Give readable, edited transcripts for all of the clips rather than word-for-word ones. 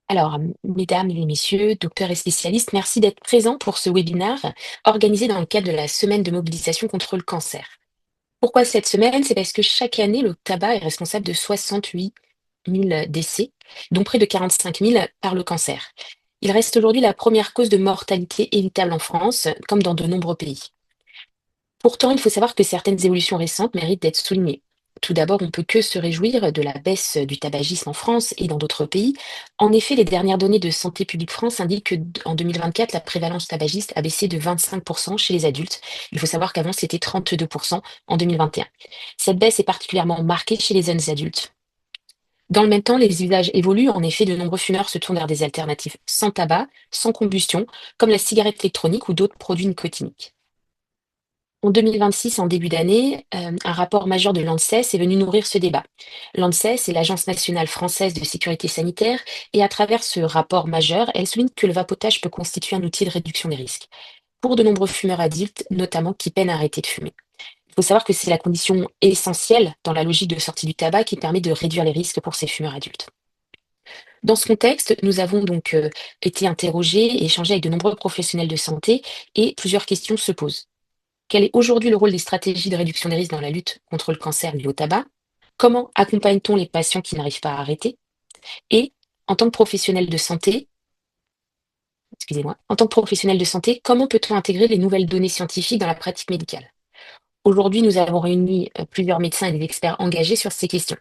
Alors, mesdames et messieurs, docteurs et spécialistes, merci d'être présents pour ce webinaire organisé dans le cadre de la semaine de mobilisation contre le cancer. Pourquoi cette semaine? C'est parce que chaque année, le tabac est responsable de 68 000 décès, dont près de 45 000 par le cancer. Il reste aujourd'hui la première cause de mortalité évitable en France, comme dans de nombreux pays. Pourtant, il faut savoir que certaines évolutions récentes méritent d'être soulignées. Tout d'abord, on ne peut que se réjouir de la baisse du tabagisme en France et dans d'autres pays. En effet, les dernières données de Santé publique France indiquent qu'en 2024, la prévalence tabagiste a baissé de 25% chez les adultes. Il faut savoir qu'avant, c'était 32% en 2021. Cette baisse est particulièrement marquée chez les jeunes adultes. Dans le même temps, les usages évoluent. En effet, de nombreux fumeurs se tournent vers des alternatives sans tabac, sans combustion, comme la cigarette électronique ou d'autres produits nicotiniques. En 2026, en début d'année, un rapport majeur de l'ANSES est venu nourrir ce débat. L'ANSES est l'Agence nationale française de sécurité sanitaire et à travers ce rapport majeur, elle souligne que le vapotage peut constituer un outil de réduction des risques pour de nombreux fumeurs adultes, notamment qui peinent à arrêter de fumer. Il faut savoir que c'est la condition essentielle dans la logique de sortie du tabac qui permet de réduire les risques pour ces fumeurs adultes. Dans ce contexte, nous avons donc été interrogés et échangés avec de nombreux professionnels de santé et plusieurs questions se posent. Quel est aujourd'hui le rôle des stratégies de réduction des risques dans la lutte contre le cancer lié au tabac? Comment accompagne-t-on les patients qui n'arrivent pas à arrêter? Et en tant que professionnel de santé, excusez-moi, en tant que professionnel de santé, comment peut-on intégrer les nouvelles données scientifiques dans la pratique médicale? Aujourd'hui, nous avons réuni plusieurs médecins et des experts engagés sur ces questions.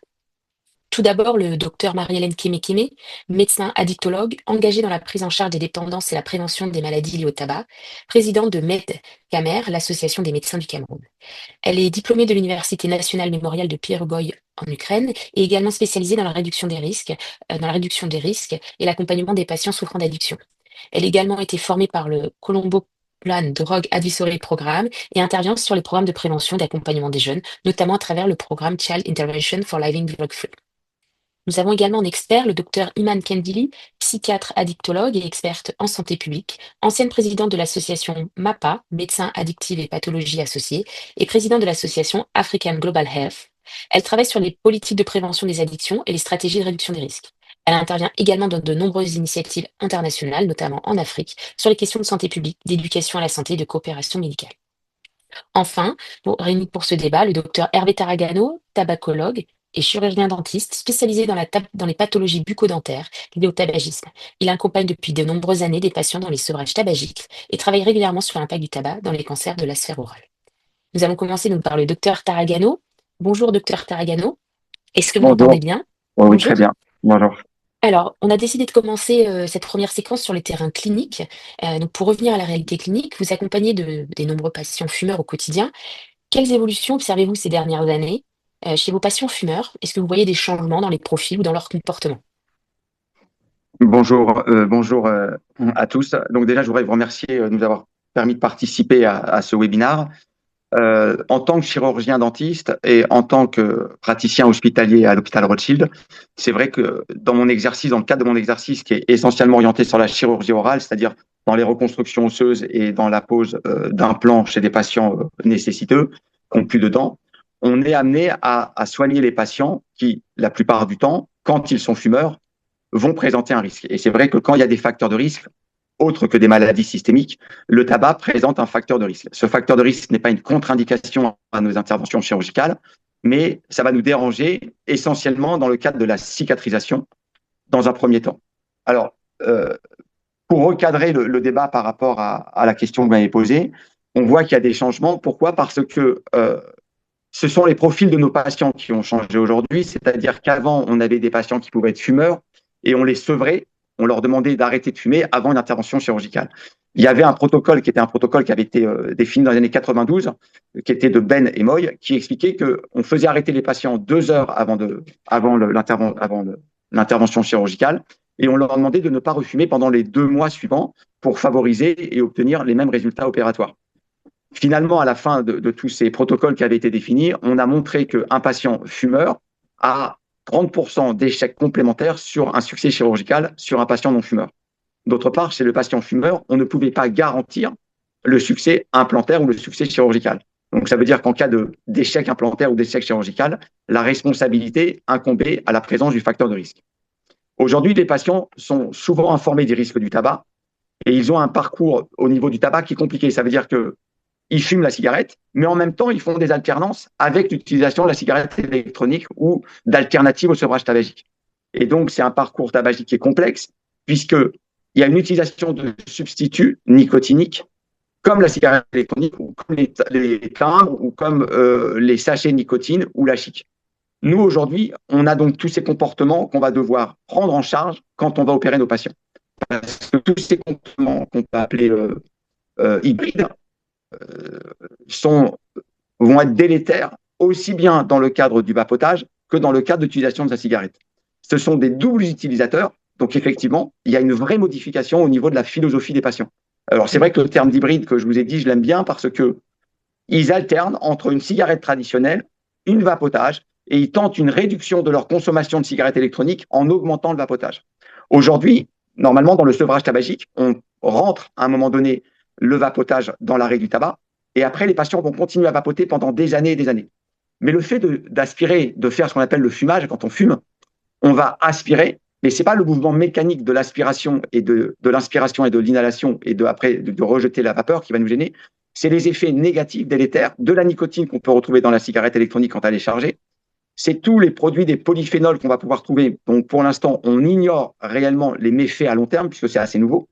Tout d'abord, le docteur Marie-Hélène Kémé, médecin addictologue engagé dans la prise en charge des dépendances et la prévention des maladies liées au tabac, présidente de MedCamer, l'association des médecins du Cameroun. Elle est diplômée de l'Université nationale mémoriale de Pierre-Boï en Ukraine et également spécialisée dans la réduction des risques et l'accompagnement des patients souffrant d'addiction. Elle a également été formée par le Colombo Plan Drug Advisory Programme et intervient sur les programmes de prévention et d'accompagnement des jeunes, notamment à travers le programme Child Intervention for Living Drug Free. Nous avons également en expert le docteur Iman Kendili, psychiatre addictologue et experte en santé publique, ancienne présidente de l'association MAPA, Médecins Addictifs et Pathologies Associées, et présidente de l'association African Global Health. Elle travaille sur les politiques de prévention des addictions et les stratégies de réduction des risques. Elle intervient également dans de nombreuses initiatives internationales, notamment en Afrique, sur les questions de santé publique, d'éducation à la santé et de coopération médicale. Enfin, réuni pour ce débat, le docteur Hervé Taragano, tabacologue et chirurgien dentiste spécialisé dans les pathologies bucco-dentaires liées au tabagisme. Il accompagne depuis de nombreuses années des patients dans les sevrages tabagiques et travaille régulièrement sur l'impact du tabac dans les cancers de la sphère orale. Nous allons commencer donc par le docteur Taragano. Bonjour docteur Taragano, est-ce que vous m'entendez Bonjour. bien? Oui, oui, très Bonjour. bien. Bonjour. Alors, on a décidé de commencer cette première séquence sur les terrains cliniques. Donc, pour revenir à la réalité clinique, vous accompagnez des nombreux patients fumeurs au quotidien. Quelles évolutions observez-vous ces dernières années chez vos patients fumeurs? Est-ce que vous voyez des changements dans les profils ou dans leur comportement? Bonjour à tous. Donc déjà, je voudrais vous remercier de nous avoir permis de participer à ce webinaire. En tant que chirurgien dentiste et en tant que praticien hospitalier à l'hôpital Rothschild, c'est vrai que dans mon exercice, dans le cadre de mon exercice qui est essentiellement orienté sur la chirurgie orale, c'est-à-dire dans les reconstructions osseuses et dans la pose d'implants chez des patients nécessiteux qui n'ont plus de dents, on est amené à soigner les patients qui, la plupart du temps, quand ils sont fumeurs, vont présenter un risque. Et c'est vrai que quand il y a des facteurs de risque, autres que des maladies systémiques, le tabac présente un facteur de risque. Ce facteur de risque n'est pas une contre-indication à nos interventions chirurgicales, mais ça va nous déranger essentiellement dans le cadre de la cicatrisation dans un premier temps. Alors, pour recadrer le débat par rapport à la question que vous m'avez posée, on voit qu'il y a des changements. Pourquoi? Parce que ce sont les profils de nos patients qui ont changé aujourd'hui, c'est-à-dire qu'avant, on avait des patients qui pouvaient être fumeurs et on les sevrait, on leur demandait d'arrêter de fumer avant une intervention chirurgicale. Il y avait un protocole qui était un protocole qui avait été défini dans les années 92, qui était de Ben et Moy, qui expliquait qu'on faisait arrêter les patients 2 heures avant l'intervention chirurgicale et on leur demandait de ne pas refumer pendant les 2 mois suivants pour favoriser et obtenir les mêmes résultats opératoires. Finalement, à la fin de tous ces protocoles qui avaient été définis, on a montré qu'un patient fumeur a 30% d'échecs complémentaires sur un succès chirurgical sur un patient non fumeur. D'autre part, chez le patient fumeur, on ne pouvait pas garantir le succès implantaire ou le succès chirurgical. Donc, ça veut dire qu'en cas d'échec implantaire ou d'échec chirurgical, la responsabilité incombait à la présence du facteur de risque. Aujourd'hui, les patients sont souvent informés des risques du tabac et ils ont un parcours au niveau du tabac qui est compliqué. Ça veut dire qu'ils fument la cigarette, mais en même temps, ils font des alternances avec l'utilisation de la cigarette électronique ou d'alternatives au sevrage tabagique. Et donc, c'est un parcours tabagique qui est complexe, puisqu'il y a une utilisation de substituts nicotiniques, comme la cigarette électronique, ou comme les timbres, ou comme les sachets de nicotine ou la chic. Nous, aujourd'hui, on a donc tous ces comportements qu'on va devoir prendre en charge quand on va opérer nos patients. Parce que tous ces comportements qu'on peut appeler hybrides euh, sont, vont être délétères aussi bien dans le cadre du vapotage que dans le cadre d'utilisation de sa cigarette. Ce sont des doubles utilisateurs, donc effectivement, il y a une vraie modification au niveau de la philosophie des patients. Alors c'est vrai que le terme d'hybride que je vous ai dit, je l'aime bien parce que ils alternent entre une cigarette traditionnelle, une vapotage, et ils tentent une réduction de leur consommation de cigarettes électroniques en augmentant le vapotage. Aujourd'hui, normalement, dans le sevrage tabagique, on rentre à un moment donné le vapotage dans l'arrêt du tabac, et après, les patients vont continuer à vapoter pendant des années et des années. Mais le fait d'aspirer, de faire ce qu'on appelle le fumage, quand on fume, on va aspirer, mais ce n'est pas le mouvement mécanique de l'aspiration et de l'inspiration et de l'inhalation et après de rejeter la vapeur qui va nous gêner. C'est les effets négatifs, délétères de la nicotine qu'on peut retrouver dans la cigarette électronique quand elle est chargée. C'est tous les produits des polyphénols qu'on va pouvoir trouver. Donc, pour l'instant, on ignore réellement les méfaits à long terme puisque c'est assez nouveau.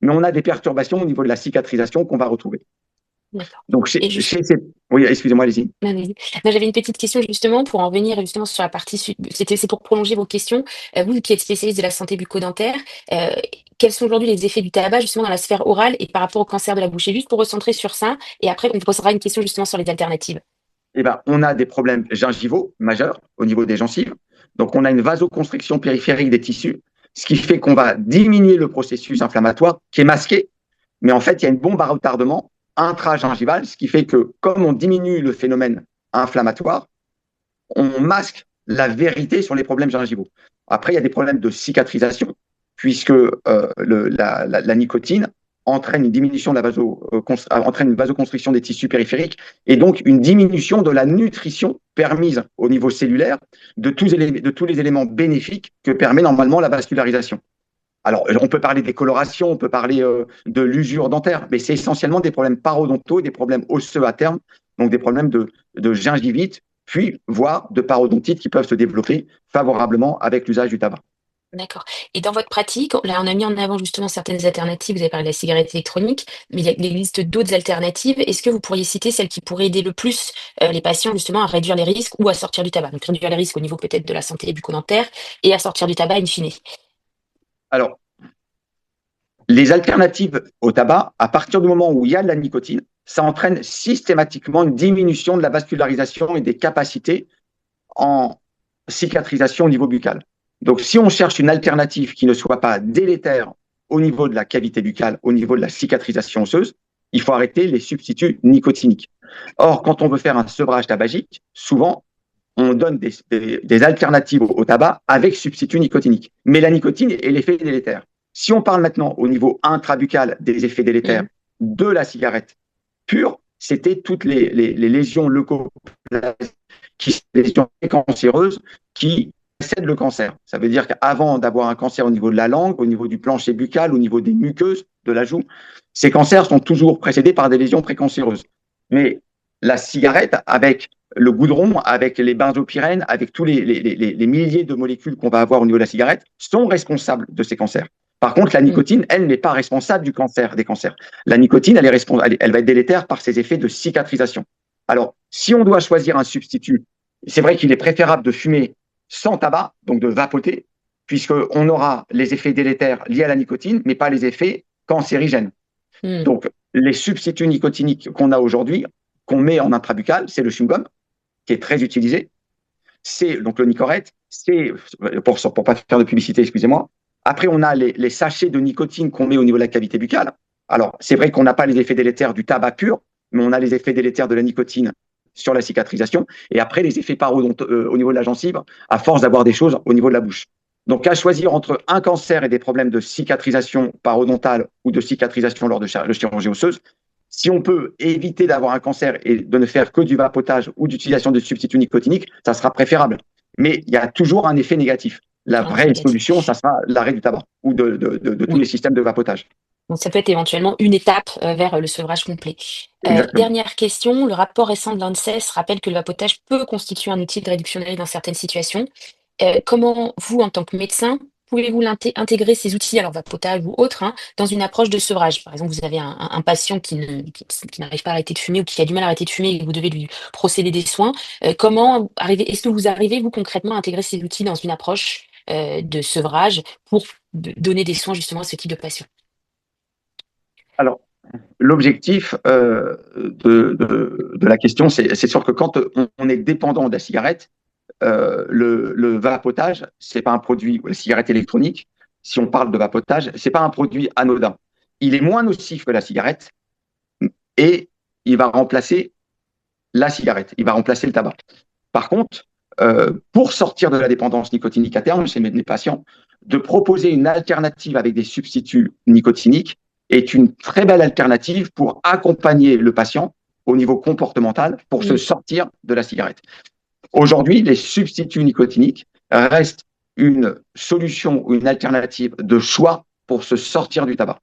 Mais on a des perturbations au niveau de la cicatrisation qu'on va retrouver. D'accord. Donc, Et juste, oui, excusez-moi, allez-y. non, vas-y. Non, j'avais une petite question justement pour en venir justement sur la partie c'est pour prolonger vos questions. Vous qui êtes spécialiste de la santé bucco-dentaire, euh, quels sont aujourd'hui les effets du tabac justement dans la sphère orale et par rapport au cancer de la bouche? Et juste pour recentrer sur ça, et après on posera une question justement sur les alternatives. Eh ben, on a des problèmes gingivaux majeurs au niveau des gencives. Donc, on a une vasoconstriction périphérique des tissus, ce qui fait qu'on va diminuer le processus inflammatoire qui est masqué. Mais en fait, il y a une bombe à retardement intragingival, ce qui fait que comme on diminue le phénomène inflammatoire, on masque la vérité sur les problèmes gingivaux. Après, il y a des problèmes de cicatrisation, puisque la nicotine entraîne une diminution de entraîne une vasoconstriction des tissus périphériques et donc une diminution de la nutrition permise au niveau cellulaire de tous les éléments bénéfiques que permet normalement la vascularisation. Alors, on peut parler des colorations, on peut parler de l'usure dentaire, mais c'est essentiellement des problèmes parodontaux, des problèmes osseux à terme, donc des problèmes de gingivite, puis voire de parodontite qui peuvent se développer favorablement avec l'usage du tabac. D'accord. Et dans votre pratique, là, on a mis en avant justement certaines alternatives. Vous avez parlé de la cigarette électronique, mais il existe d'autres alternatives. Est-ce que vous pourriez citer celles qui pourraient aider le plus les patients justement à réduire les risques ou à sortir du tabac? Donc réduire les risques au niveau peut-être de la santé bucco-dentaire et à sortir du tabac in fine. Alors, les alternatives au tabac, à partir du moment où il y a de la nicotine, ça entraîne systématiquement une diminution de la vascularisation et des capacités en cicatrisation au niveau buccal. Donc, si on cherche une alternative qui ne soit pas délétère au niveau de la cavité buccale, au niveau de la cicatrisation osseuse, il faut arrêter les substituts nicotiniques. Or, quand on veut faire un sevrage tabagique, souvent, on donne des alternatives au tabac avec substituts nicotiniques. Mais la nicotine est l'effet délétère. Si on parle maintenant au niveau intrabuccal des effets délétères Mhm. de la cigarette pure, c'était toutes les lésions leucoplasmiques, les lésions cancéreuses qui précèdent le cancer. Ça veut dire qu'avant d'avoir un cancer au niveau de la langue, au niveau du plancher buccal, au niveau des muqueuses de la joue, ces cancers sont toujours précédés par des lésions précancéreuses. Mais la cigarette, avec le goudron, avec les benzopyrènes, avec tous les milliers de molécules qu'on va avoir au niveau de la cigarette, sont responsables de ces cancers. Par contre, la Mhm. nicotine, elle n'est pas responsable du cancer, des cancers. La nicotine, elle va être délétère par ses effets de cicatrisation. Alors, si on doit choisir un substitut, c'est vrai qu'il est préférable de fumer sans tabac, donc de vapoter, puisqu'on aura les effets délétères liés à la nicotine, mais pas les effets cancérigènes. Mhm. Donc, les substituts nicotiniques qu'on a aujourd'hui, qu'on met en intrabuccal, c'est le chewing-gum, qui est très utilisé. C'est donc le Nicorette, c'est, pour pas faire de publicité, excusez-moi. Après, on a les sachets de nicotine qu'on met au niveau de la cavité buccale. Alors, c'est vrai qu'on n'a pas les effets délétères du tabac pur, mais on a les effets délétères de la nicotine sur la cicatrisation. Et après, les effets parodontaux au niveau de la gencive, à force d'avoir des choses au niveau de la bouche. Donc, à choisir entre un cancer et des problèmes de cicatrisation parodontale ou de cicatrisation lors de chirurgie osseuse, si on peut éviter d'avoir un cancer et de ne faire que du vapotage ou d'utilisation de substituts nicotiniques, ça sera préférable. Mais il y a toujours un effet négatif. La Alors, ça vraie peut être, solution, ça sera l'arrêt du tabac ou de tous les oui. systèmes de vapotage. Donc, ça peut être éventuellement une étape vers le sevrage complet. Exactement. Dernière question, le rapport récent de l'ANSES rappelle que le vapotage peut constituer un outil de réduction de risque dans certaines situations. Comment vous, en tant que médecin, pouvez-vous intégrer ces outils, alors vapotage ou autre, hein, dans une approche de sevrage? Par exemple, vous avez un patient qui n'arrive pas à arrêter de fumer ou qui a du mal à arrêter de fumer et que vous devez lui procéder des soins. Est-ce que vous arrivez, vous, concrètement, à intégrer ces outils dans une approche de sevrage pour donner des soins justement à ce type de patient? Alors, l'objectif de la question, c'est sûr que quand on est dépendant de la cigarette, le vapotage, c'est pas un produit, ou la cigarette électronique, si on parle de vapotage, c'est pas un produit anodin. Il est moins nocif que la cigarette et il va remplacer la cigarette, il va remplacer le tabac. Par contre, pour sortir de la dépendance nicotinique à terme chez mes patients, de proposer une alternative avec des substituts nicotiniques est une très belle alternative pour accompagner le patient au niveau comportemental pour se Mm. sortir de la cigarette. Aujourd'hui, les substituts nicotiniques restent une solution ou une alternative de choix pour se sortir du tabac.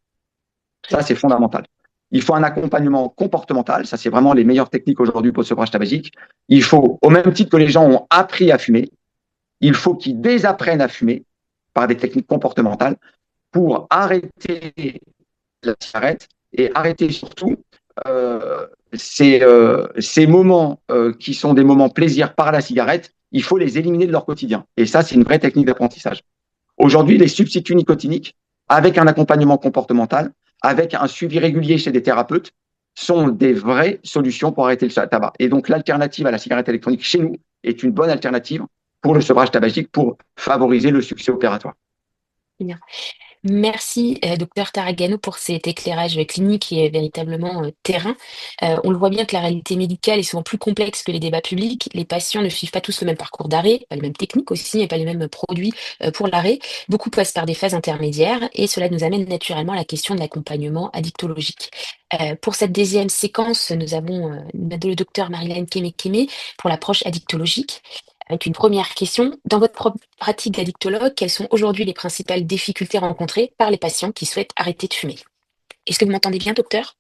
Très Ça, bien. c'est fondamental. Il faut un accompagnement comportemental. Ça, c'est vraiment les meilleures techniques aujourd'hui pour le sevrage tabagique. Il faut, au même titre que les gens ont appris à fumer, il faut qu'ils désapprennent à fumer par des techniques comportementales pour arrêter la cigarette et arrêter surtout ces moments qui sont des moments plaisir par la cigarette. Il faut les éliminer de leur quotidien. Et ça, c'est une vraie technique d'apprentissage. Aujourd'hui, les substituts nicotiniques, avec un accompagnement comportemental, avec un suivi régulier chez des thérapeutes, sont des vraies solutions pour arrêter le tabac. Et donc, l'alternative à la cigarette électronique chez nous est une bonne alternative pour le sevrage tabagique pour favoriser le succès opératoire. Bien. Merci, docteur Taragano, pour cet éclairage clinique et véritablement terrain. On le voit bien que la réalité médicale est souvent plus complexe que les débats publics. Les patients ne suivent pas tous le même parcours d'arrêt, pas les mêmes techniques aussi, et pas les mêmes produits pour l'arrêt. Beaucoup passent par des phases intermédiaires et cela nous amène naturellement à la question de l'accompagnement addictologique. Pour cette deuxième séquence, nous avons le docteur Marilyn Kemekeme pour l'approche addictologique. Avec une première question, dans votre pratique d'addictologue, quelles sont aujourd'hui les principales difficultés rencontrées par les patients qui souhaitent arrêter de fumer? Est-ce que vous m'entendez bien, docteur?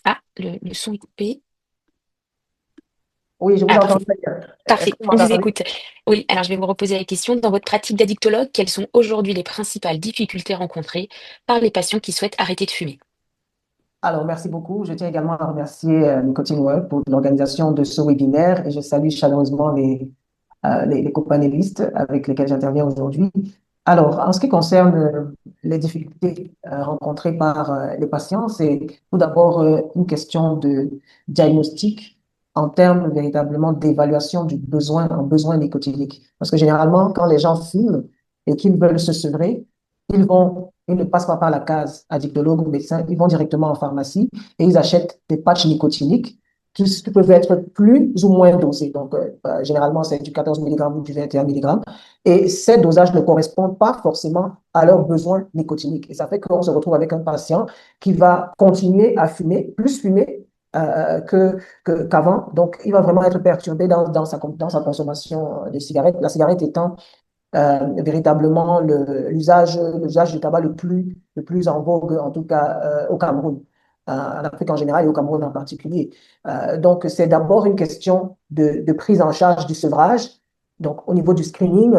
Ah, le son est coupé. Oui, je vous Ah, entends parfait. très bien. Est-ce Parfait, que vous on vous m'entendez? écoute. Oui, alors je vais vous reposer la question. Dans votre pratique d'addictologue, quelles sont aujourd'hui les principales difficultés rencontrées par les patients qui souhaitent arrêter de fumer? Alors, merci beaucoup. Je tiens également à remercier Nicotine World pour l'organisation de ce webinaire et je salue chaleureusement les co-panélistes avec lesquels j'interviens aujourd'hui. Alors, en ce qui concerne les difficultés rencontrées par les patients, c'est tout d'abord une question de diagnostic en termes véritablement d'évaluation du besoin en besoin nicotinique. Parce que généralement, quand les gens fument et qu'ils veulent se sevrer, ils ne passent pas par la case addictologue ou médecin, ils vont directement en pharmacie et ils achètent des patchs nicotiniques qui peuvent être plus ou moins dosés. Donc, généralement, c'est du 14 mg ou du 21 mg. Et ces dosages ne correspondent pas forcément à leurs besoins nicotiniques. Et ça fait qu'on se retrouve avec un patient qui va continuer à fumer, plus fumer qu'avant. Donc, il va vraiment être perturbé dans sa consommation de cigarettes. La cigarette étant véritablement l'usage du tabac le plus en vogue, en tout cas au Cameroun, en Afrique en général et au Cameroun en particulier. Donc, c'est d'abord une question de prise en charge du sevrage, donc au niveau du screening,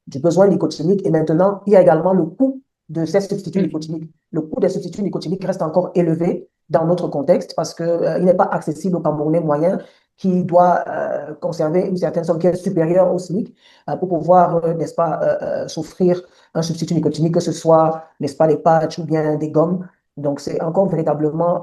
du besoin nicotinique. Et maintenant, il y a également le coût de ces substituts Mm. nicotiniques. Le coût des substituts nicotiniques reste encore élevé dans notre contexte parce qu'il n'est pas accessible au Camerounais moyen qui doit conserver une certaine somme qui est supérieure au SMIC pour pouvoir, n'est-ce pas, s'offrir un substitut nicotinique, que ce soit, n'est-ce pas, les patchs ou bien des gommes. Donc, c'est encore véritablement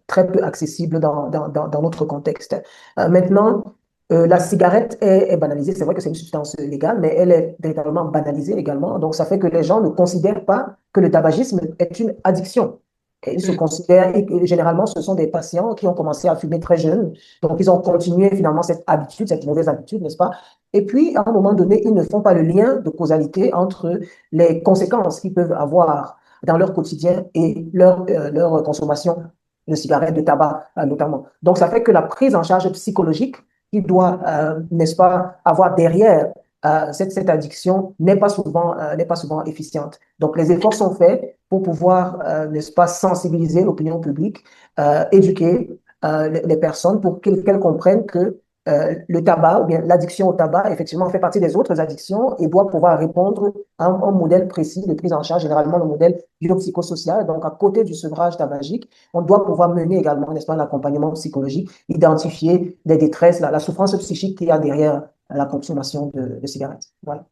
très peu accessible dans notre contexte. Maintenant, la cigarette est banalisée. C'est vrai que c'est une substance légale, mais elle est véritablement banalisée également. Donc, ça fait que les gens ne considèrent pas que le tabagisme est une addiction. Et ils se Mm. considèrent, et généralement, ce sont des patients qui ont commencé à fumer très jeunes. Donc, ils ont continué finalement cette habitude, cette mauvaise habitude, n'est-ce pas? Et puis, à un moment donné, ils ne font pas le lien de causalité entre les conséquences qu'ils peuvent avoir dans leur quotidien et leur consommation de cigarettes, de tabac notamment. Donc, ça fait que la prise en charge psychologique qui doit, n'est-ce pas, avoir derrière cette addiction n'est pas souvent efficiente. Donc, les efforts sont faits pour pouvoir, n'est-ce pas, sensibiliser l'opinion publique, éduquer les personnes pour qu'elles comprennent que le tabac ou bien l'addiction au tabac, effectivement, fait partie des autres addictions et doit pouvoir répondre à un modèle précis de prise en charge, généralement le modèle biopsychosocial. Donc, à côté du sevrage tabagique, on doit pouvoir mener également, n'est-ce pas, l'accompagnement psychologique, identifier les détresses, la souffrance psychique qu'il y a derrière la consommation de cigarettes. Voilà.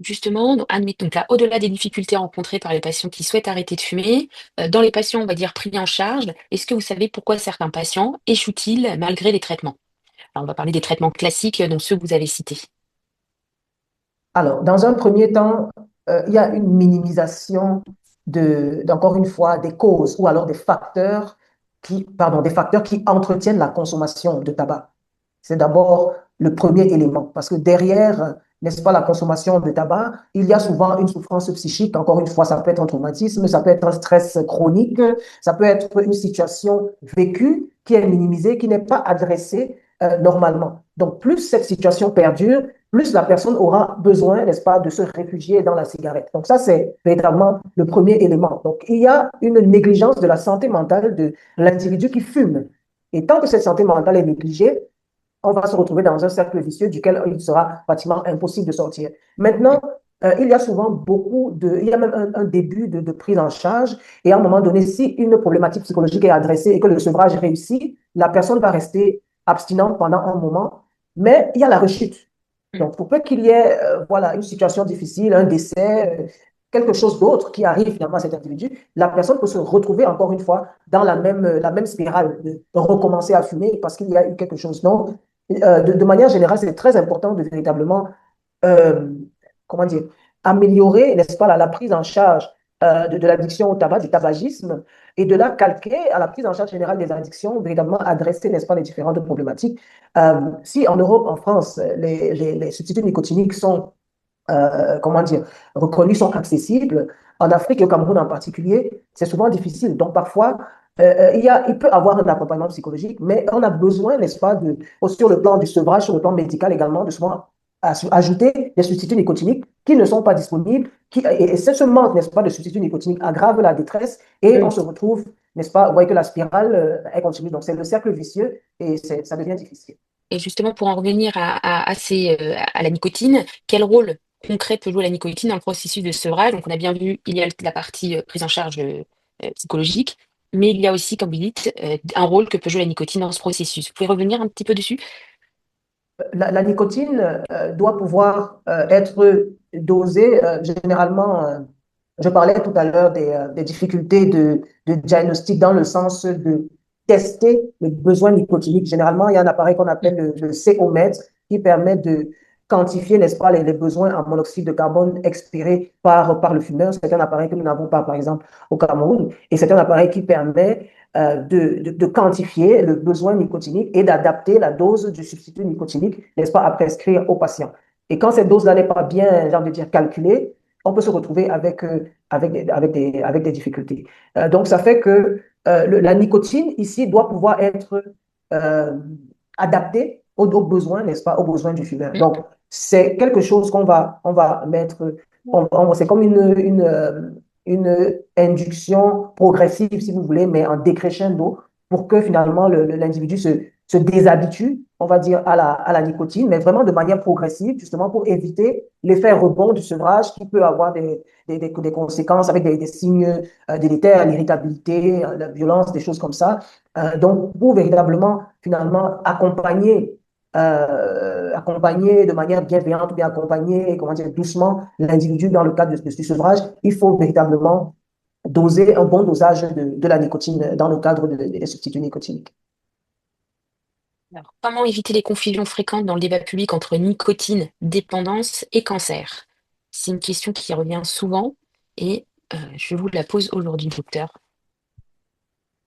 Justement, admettons que là, au-delà des difficultés rencontrées par les patients qui souhaitent arrêter de fumer, dans les patients, on va dire, pris en charge, est-ce que vous savez pourquoi certains patients échouent-ils malgré les traitements? Alors, on va parler des traitements classiques, dont ceux que vous avez cités. Alors, dans un premier temps, il y a une minimisation d'encore une fois, des causes ou alors des facteurs qui entretiennent la consommation de tabac. C'est d'abord le premier élément, parce que derrière, n'est-ce pas, la consommation de tabac, il y a souvent une souffrance psychique. Encore une fois, ça peut être un traumatisme, ça peut être un stress chronique, ça peut être une situation vécue qui est minimisée, qui n'est pas adressée normalement. Donc, plus cette situation perdure, plus la personne aura besoin, n'est-ce pas, de se réfugier dans la cigarette. Donc, ça, c'est véritablement le premier élément. Donc, il y a une négligence de la santé mentale de l'individu qui fume. Et tant que cette santé mentale est négligée, on va se retrouver dans un cercle vicieux duquel il sera pratiquement impossible de sortir. Maintenant, il y a souvent il y a même un début de prise en charge et à un moment donné, si une problématique psychologique est adressée et que le sevrage réussit, la personne va rester abstinente pendant un moment, mais il y a la rechute. Donc, pour peu qu'il y ait voilà, une situation difficile, un décès, quelque chose d'autre qui arrive finalement à cet individu, la personne peut se retrouver encore une fois dans la même spirale, de recommencer à fumer parce qu'il y a eu quelque chose. Donc, de manière générale, c'est très important de véritablement, euh, comment dire, améliorer, n'est-ce pas, la prise en charge de l'addiction au tabac, du tabagisme, et de la calquer à la prise en charge générale des addictions, véritablement adresser, n'est-ce pas, les différentes problématiques. Si en Europe, en France, les substituts nicotiniques sont comment dire, reconnus, sont accessibles. En Afrique et au Cameroun en particulier, c'est souvent difficile. Donc parfois, il peut avoir un accompagnement psychologique, mais on a besoin, n'est-ce pas, sur le plan du sevrage, sur le plan médical également, de souvent ajouter des substituts nicotiniques qui ne sont pas disponibles. Et ce manque, n'est-ce pas, de substituts nicotiniques aggrave la détresse et on se retrouve, n'est-ce pas, vous voyez que la spirale, elle continue. Donc c'est le cercle vicieux et ça devient difficile. Et justement, pour en revenir à la nicotine, quel rôle concret peut jouer la nicotine dans le processus de sevrage? Donc, on a bien vu, il y a la partie prise en charge psychologique, mais il y a aussi, comme vous dites, un rôle que peut jouer la nicotine dans ce processus. Vous pouvez revenir un petit peu dessus? La nicotine doit pouvoir être dosée. Généralement, je parlais tout à l'heure des difficultés de diagnostic dans le sens de tester le besoin nicotinique. Généralement, il y a un appareil qu'on appelle le CO-mètre qui permet de quantifier, n'est-ce pas, les besoins en monoxyde de carbone expirés par le fumeur. C'est un appareil que nous n'avons pas, par exemple, au Cameroun. Et c'est un appareil qui permet de quantifier le besoin nicotinique et d'adapter la dose du substitut nicotinique, n'est-ce pas, à prescrire aux patients. Et quand cette dose-là n'est pas bien, j'ai envie de dire, calculée, on peut se retrouver avec des difficultés. Donc, ça fait que la nicotine, ici, doit pouvoir être euh, adaptée aux besoins, n'est-ce pas, aux besoins du fumeur. Mm. Donc, c'est quelque chose on va mettre, c'est comme une induction progressive, si vous voulez, mais en décrescendo pour que finalement l'individu se déshabitue, on va dire, à la nicotine, mais vraiment de manière progressive, justement pour éviter l'effet rebond du sevrage qui peut avoir des conséquences avec des signes délétères, l'irritabilité, la violence, des choses comme ça. Donc, pour véritablement, finalement, accompagner de manière bienveillante, bien accompagner, comment dire, doucement l'individu dans le cadre de ce sevrage, il faut véritablement doser un bon dosage de la nicotine dans le cadre des substituts nicotiniques. Alors, comment éviter les confusions fréquentes dans le débat public entre nicotine, dépendance et cancer? C'est une question qui revient souvent et je vous la pose aujourd'hui, docteur.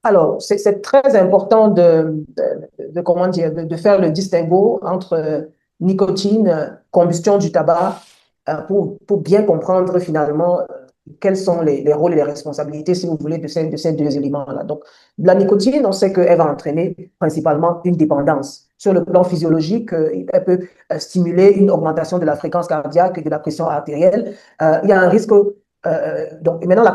Alors, c'est très important comment dire, de faire le distinguo entre nicotine, combustion du tabac, pour bien comprendre finalement quels sont les rôles et les responsabilités, si vous voulez, de ces deux éléments-là. Donc, la nicotine, on sait qu'elle va entraîner principalement une dépendance. sur le plan physiologique, elle peut stimuler une augmentation de la fréquence cardiaque et de la pression artérielle. Il y a un risque. Donc, et maintenant, la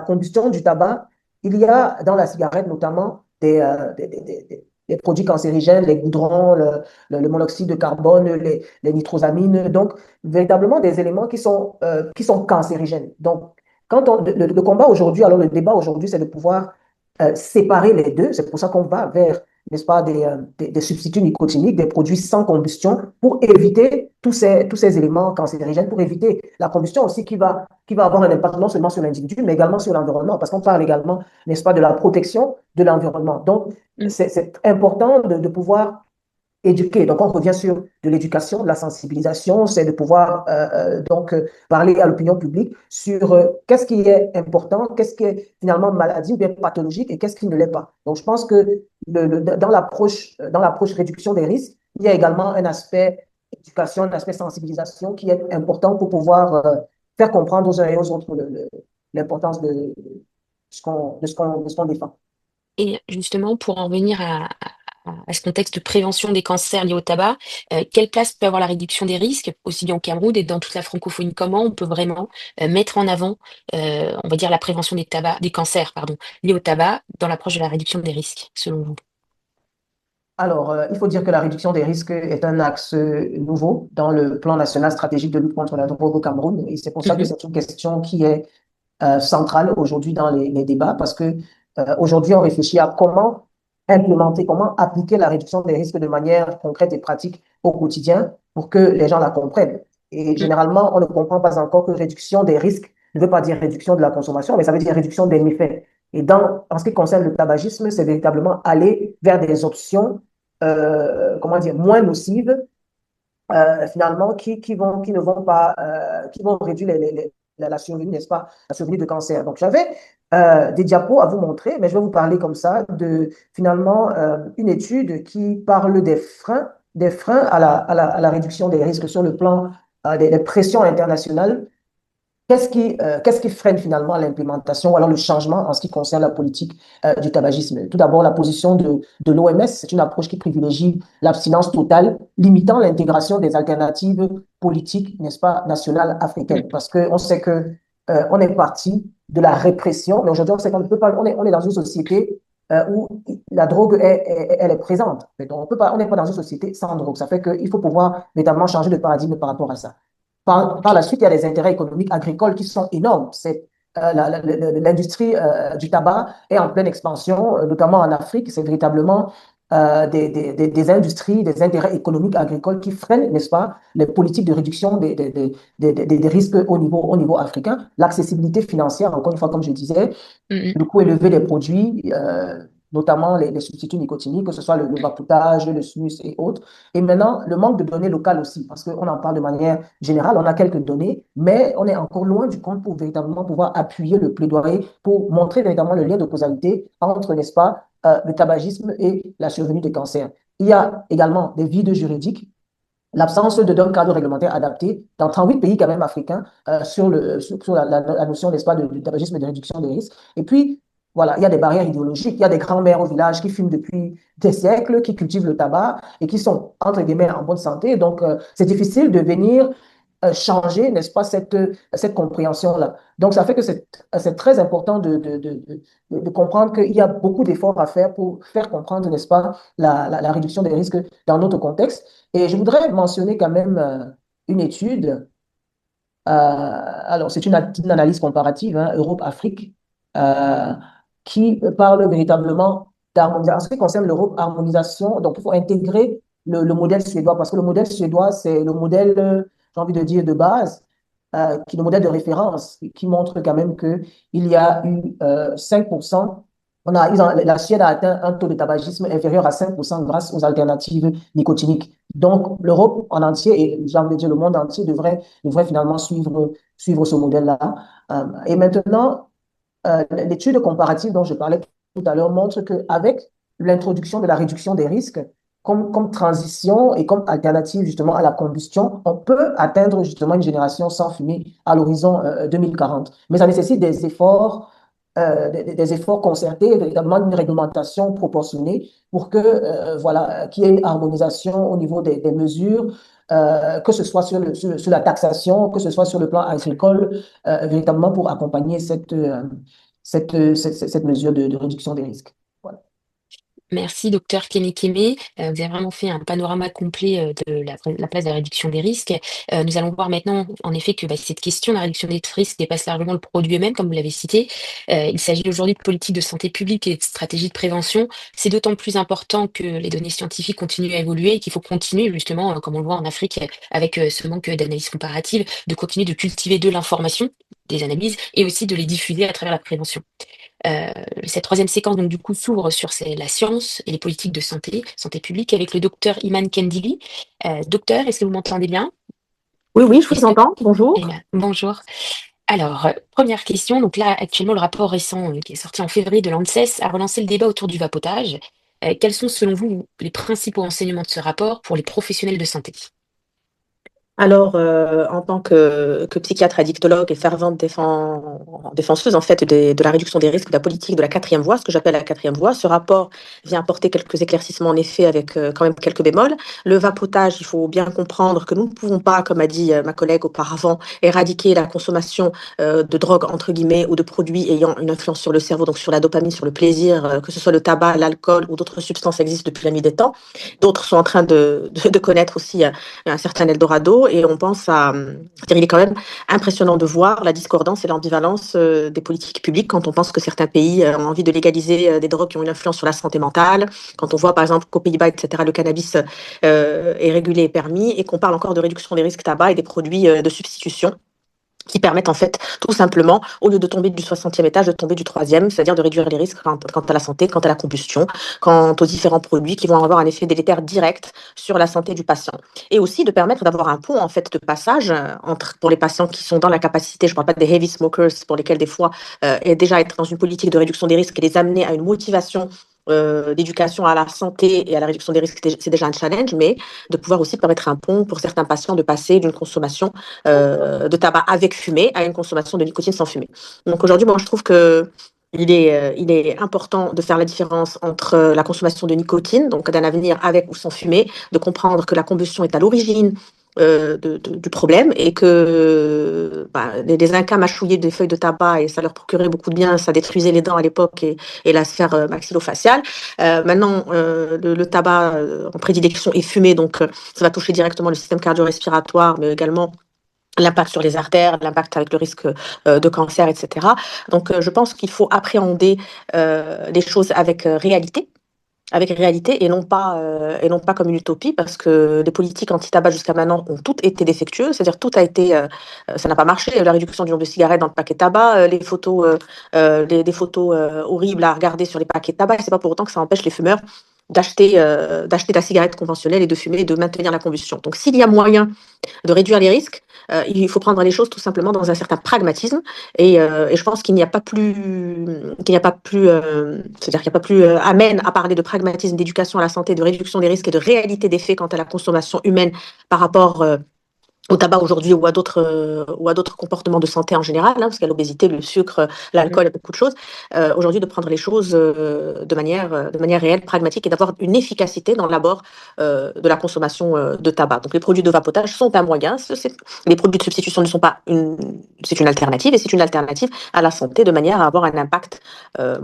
combustion du tabac, il y a dans la cigarette notamment des produits cancérigènes, les goudrons, le monoxyde de carbone, les nitrosamines. Donc, véritablement des éléments qui sont cancérigènes. Donc, le combat aujourd'hui, alors le débat aujourd'hui, c'est de pouvoir séparer les deux. C'est pour ça qu'on va vers, n'est-ce pas, des substituts nicotiniques, des produits sans combustion pour éviter tous ces éléments cancérigènes, pour éviter la combustion aussi qui va avoir un impact non seulement sur l'individu, mais également sur l'environnement, parce qu'on parle également, n'est-ce pas, de la protection de l'environnement. Donc, Mm. c'est important de pouvoir éduquer. Donc, on revient sur de l'éducation, de la sensibilisation, c'est de pouvoir parler à l'opinion publique sur qu'est-ce qui est important, qu'est-ce qui est finalement maladie ou bien pathologique et qu'est-ce qui ne l'est pas. Donc, je pense que dans l'approche réduction des risques, il y a également un aspect éducation, un aspect sensibilisation qui est important pour pouvoir faire comprendre aux uns et aux autres l'importance de ce qu'on défend. Et justement, pour en venir à ce contexte de prévention des cancers liés au tabac, quelle place peut avoir la réduction des risques, aussi bien au Cameroun et dans toute la francophonie? Comment on peut vraiment mettre en avant, on va dire, la prévention des cancers, pardon, liés au tabac dans l'approche de la réduction des risques, selon vous? Alors, il faut dire que la réduction des risques est un axe nouveau dans le plan national stratégique de lutte contre la drogue au Cameroun. Et c'est pour ça que Mhm. c'est une question qui est centrale aujourd'hui dans les débats, parce que aujourd'hui, on réfléchit à comment implémenter, comment appliquer la réduction des risques de manière concrète et pratique au quotidien pour que les gens la comprennent. Et Mm. généralement, on ne comprend pas encore que réduction des risques ne veut pas dire réduction de la consommation, mais ça veut dire réduction des méfaits. Et en ce qui concerne le tabagisme, c'est véritablement aller vers des options, comment dire, moins nocives, finalement, qui ne vont pas, qui vont réduire la survenue, n'est-ce pas, la survenue de cancer. Donc, j'avais des diapos à vous montrer, mais je vais vous parler comme ça de, finalement, une étude qui parle des freins à la réduction des risques sur le plan des pressions internationales. Qu'est-ce qui freine finalement l'implémentation ou alors le changement en ce qui concerne la politique du tabagisme? Tout d'abord, la position de l'OMS, c'est une approche qui privilégie l'abstinence totale, limitant l'intégration des alternatives politiques, n'est-ce pas, nationales Mm. africaines. Parce qu'on sait que on est parti de la répression, mais aujourd'hui, on sait qu'on ne peut pas, on est dans une société où la drogue elle est présente. Mais donc, on n'est pas dans une société sans drogue. Ça fait qu'il faut pouvoir véritablement changer de paradigme par rapport à ça. Par la suite, il y a des intérêts économiques agricoles qui sont énormes. L'industrie du tabac est en pleine expansion, notamment en Afrique. C'est véritablement des industries, des intérêts économiques agricoles qui freinent, n'est-ce pas, les politiques de réduction des risques au niveau africain. L'accessibilité financière, encore une fois, comme je disais, Mm. le coût élevé des produits, notamment les substituts nicotiniques, que ce soit le vapotage, le snus et autres. Et maintenant, le manque de données locales aussi, parce qu'on en parle de manière générale, on a quelques données, mais on est encore loin du compte pour véritablement pouvoir appuyer le plaidoyer, pour montrer véritablement le lien de causalité entre, n'est-ce pas, le tabagisme et la survenue des cancers. Il y a également des vides juridiques, l'absence d'un cadre réglementaire adapté dans 38 pays quand même africains sur la notion, n'est-ce pas, du tabagisme et de réduction des risques. Et puis, voilà, il y a des barrières idéologiques. Il y a des grands-mères au village qui fument depuis des siècles, qui cultivent le tabac et qui sont, entre guillemets, en bonne santé. Donc, c'est difficile de venir changer, n'est-ce pas, cette compréhension-là. Donc, ça fait que c'est très important de comprendre qu'il y a beaucoup d'efforts à faire pour faire comprendre, n'est-ce pas, la réduction des risques dans notre contexte. Et je voudrais mentionner quand même une étude. Alors, c'est une analyse comparative, hein, Europe-Afrique, euh, qui parle véritablement d'harmonisation. En ce qui concerne l'Europe, harmonisation, donc il faut intégrer le modèle suédois, parce que le modèle suédois, c'est le modèle, j'ai envie de dire, de base, qui est le modèle de référence, qui montre quand même qu'il y a eu 5%. La Suède a atteint un taux de tabagisme inférieur à 5% grâce aux alternatives nicotiniques. Donc, l'Europe en entier, et j'ai envie de dire le monde entier, devrait finalement suivre ce modèle-là. Et maintenant, l'étude comparative dont je parlais tout à l'heure montre qu'avec l'introduction de la réduction des risques, comme transition et comme alternative justement à la combustion, on peut atteindre justement une génération sans fumée à l'horizon 2040. Mais ça nécessite des efforts des efforts concertés, véritablement une réglementation proportionnée pour que, voilà, qu'il y ait une harmonisation au niveau des mesures, que ce soit sur la taxation, que ce soit sur le plan agricole, véritablement pour accompagner cette mesure de réduction des risques. Voilà. Merci, docteur Kenekeme. Vous avez vraiment fait un panorama complet de la place de la réduction des risques. Nous allons voir maintenant, en effet, que cette question de la réduction des risques dépasse largement le produit eux-mêmes, comme vous l'avez cité. Il s'agit aujourd'hui de politique de santé publique et de stratégie de prévention. C'est d'autant plus important que les données scientifiques continuent à évoluer et qu'il faut continuer, justement, comme on le voit en Afrique, avec ce manque d'analyse comparative, de continuer de cultiver de l'information, des analyses, et aussi de les diffuser à travers la prévention. Euh, Cette troisième séquence, donc, du coup, s'ouvre sur la science et les politiques de santé, santé publique, avec le docteur Iman Kendili. Docteur, est-ce que vous m'entendez bien? Oui, oui, je vous Est-ce que... entends. Bonjour. Eh ben, bonjour. Alors, première question. Donc là, actuellement, le rapport récent qui est sorti en février de l'ANSES a relancé le débat autour du vapotage. Quels sont, selon vous, les principaux enseignements de ce rapport pour les professionnels de santé? Alors, en tant que psychiatre addictologue et fervente défenseuse en fait de la réduction des risques de la politique de la quatrième voie, ce que j'appelle la quatrième voie, ce rapport vient apporter quelques éclaircissements en effet avec quand même quelques bémols. Le vapotage, il faut bien comprendre que nous ne pouvons pas, comme a dit ma collègue auparavant, éradiquer la consommation de drogue entre guillemets ou de produits ayant une influence sur le cerveau, donc sur la dopamine, sur le plaisir, que ce soit le tabac, l'alcool ou d'autres substances existent depuis la nuit des temps. D'autres sont en train de connaître aussi un certain Eldorado. Et on pense à, c'est-à-dire il est quand même impressionnant de voir la discordance et l'ambivalence des politiques publiques quand on pense que certains pays ont envie de légaliser des drogues qui ont une influence sur la santé mentale, quand on voit par exemple qu'aux Pays-Bas, etc., le cannabis est régulé et permis, et qu'on parle encore de réduction des risques tabac et des produits de substitution qui permettent en fait tout simplement, au lieu de tomber du 60e étage, de tomber du 3e, c'est-à-dire de réduire les risques quant à la santé, quant à la combustion, quant aux différents produits qui vont avoir un effet délétère direct sur la santé du patient. Et aussi de permettre d'avoir un pont en fait de passage pour les patients qui sont dans la capacité, je ne parle pas des heavy smokers pour lesquels des fois et déjà être dans une politique de réduction des risques et les amener à une motivation d'éducation à la santé et à la réduction des risques, c'est déjà un challenge, mais de pouvoir aussi permettre un pont pour certains patients de passer d'une consommation de tabac avec fumée à une consommation de nicotine sans fumée. Donc aujourd'hui, moi, je trouve que il est important de faire la différence entre la consommation de nicotine, donc d'un avenir avec ou sans fumée, de comprendre que la combustion est à l'origine du problème et que les Incas mâchouillaient des feuilles de tabac et ça leur procurait beaucoup de bien, ça détruisait les dents à l'époque et la sphère maxillofaciale. Maintenant, le tabac en prédilection est fumé, donc ça va toucher directement le système cardio-respiratoire, mais également l'impact sur les artères, l'impact avec le risque de cancer, etc. Donc, je pense qu'il faut appréhender les choses avec réalité et non pas comme une utopie, parce que les politiques anti-tabac jusqu'à maintenant ont toutes été défectueuses, c'est-à-dire tout a été, ça n'a pas marché, la réduction du nombre de cigarettes dans le paquet de tabac, les photos, des photos horribles à regarder sur les paquets de tabac, et c'est pas pour autant que ça empêche les fumeurs d'acheter la cigarette conventionnelle et de fumer et de maintenir la combustion. Donc s'il y a moyen de réduire les risques, il faut prendre les choses tout simplement dans un certain pragmatisme et je pense c'est-à-dire qu'il n'y a pas plus amène à parler de pragmatisme, d'éducation à la santé, de réduction des risques et de réalité des faits quant à la consommation humaine par rapport au tabac aujourd'hui ou à d'autres comportements de santé en général, hein, parce qu'il y a l'obésité, le sucre, l'alcool et beaucoup de choses. Aujourd'hui, de prendre les choses de manière réelle, pragmatique et d'avoir une efficacité dans l'abord de la consommation de tabac. Donc, les produits de vapotage sont un moyen. Les produits de substitution ne sont pas c'est une alternative et c'est une alternative à la santé de manière à avoir un impact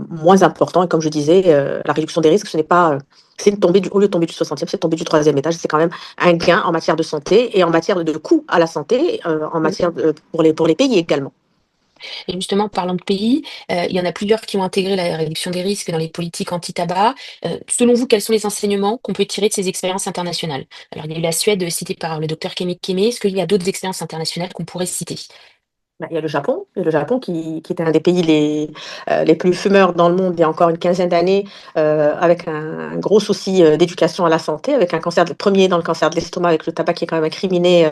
moins important. Et comme je disais, la réduction des risques, ce n'est pas c'est au lieu de tomber du 60e, c'est de tomber du 3e étage. C'est quand même un gain en matière de santé et en matière de coût à la santé, en matière pour les pays également. Et justement, parlant de pays, il y en a plusieurs qui ont intégré la réduction des risques dans les politiques anti-tabac. Selon vous, quels sont les enseignements qu'on peut tirer de ces expériences internationales? Alors, il y a eu la Suède citée par le docteur Kemi Keme. Est-ce qu'il y a d'autres expériences internationales qu'on pourrait citer? Il y a le Japon qui était un des pays les plus fumeurs dans le monde il y a encore une quinzaine d'années, avec un gros souci d'éducation à la santé, avec un cancer premier dans le cancer de l'estomac, avec le tabac qui est quand même incriminé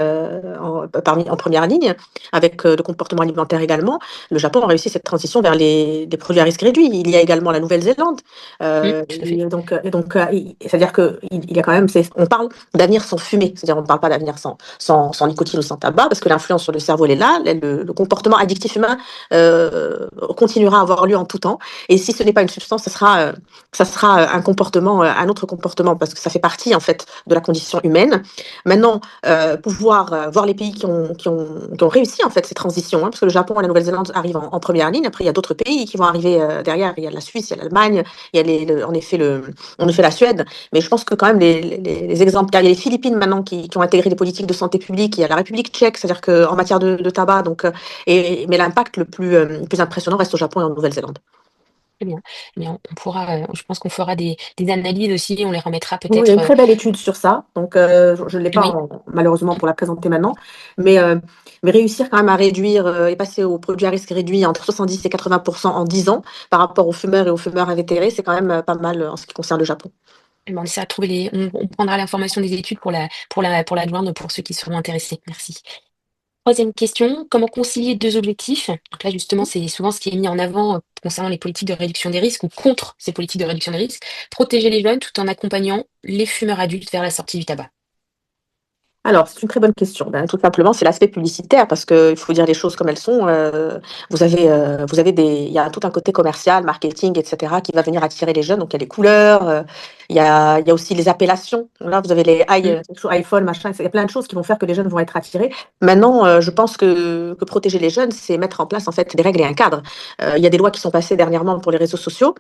en première ligne, avec le comportement alimentaire également. Le Japon a réussi cette transition vers des produits à risque réduit. Il y a également la Nouvelle-Zélande. Tout à fait. C'est-à-dire qu'il y a quand même, on parle d'avenir sans fumée, c'est-à-dire on ne parle pas d'avenir sans nicotine ou sans tabac, parce que l'influence sur le cerveau, elle est là, le comportement addictif humain continuera à avoir lieu en tout temps. Et si ce n'est pas une substance, ça sera un comportement, un autre comportement, parce que ça fait partie en fait de la condition humaine. Maintenant, pouvoir voir les pays qui ont réussi en fait ces transitions, hein, parce que le Japon et la Nouvelle-Zélande arrivent en première ligne. Après, il y a d'autres pays qui vont arriver derrière. Il y a la Suisse, il y a l'Allemagne, il y a en effet la Suède. Mais je pense que quand même les exemples, il y a les Philippines maintenant qui ont intégré des politiques de santé publique. Il y a la République tchèque, c'est-à-dire qu'en matière de tabac, donc, mais l'impact le plus impressionnant reste au Japon et en Nouvelle-Zélande. Très bien. Mais on pourra, je pense qu'on fera des analyses aussi, on les remettra Oui, il y a peut-être. une très belle étude sur ça, donc je ne l'ai pas Oui. malheureusement pour la présenter maintenant, mais, euh, mais réussir quand même à réduire et passer aux produits à risque réduit entre 70 et 80% en 10 ans par rapport aux fumeurs et aux fumeurs invétérés, c'est quand même pas mal en ce qui concerne le Japon. On essaiera de trouver on prendra l'information des études pour la joindre pour ceux qui seront intéressés. Merci. Troisième question, comment concilier deux objectifs? Donc là, justement, c'est souvent ce qui est mis en avant concernant les politiques de réduction des risques ou contre ces politiques de réduction des risques. Protéger les jeunes tout en accompagnant les fumeurs adultes vers la sortie du tabac. Alors, c'est une très bonne question. Ben, tout simplement, c'est l'aspect publicitaire, parce qu'il faut dire les choses comme elles sont. Il y a tout un côté commercial, marketing, etc., qui va venir attirer les jeunes. Donc, il y a les couleurs, il y a aussi les appellations. Là, vous avez les Mm. iPhone, machin, il y a plein de choses qui vont faire que les jeunes vont être attirés. Maintenant, je pense que protéger les jeunes, c'est mettre en place, en fait, des règles et un cadre. Il y a des lois qui sont passées dernièrement pour les réseaux sociaux.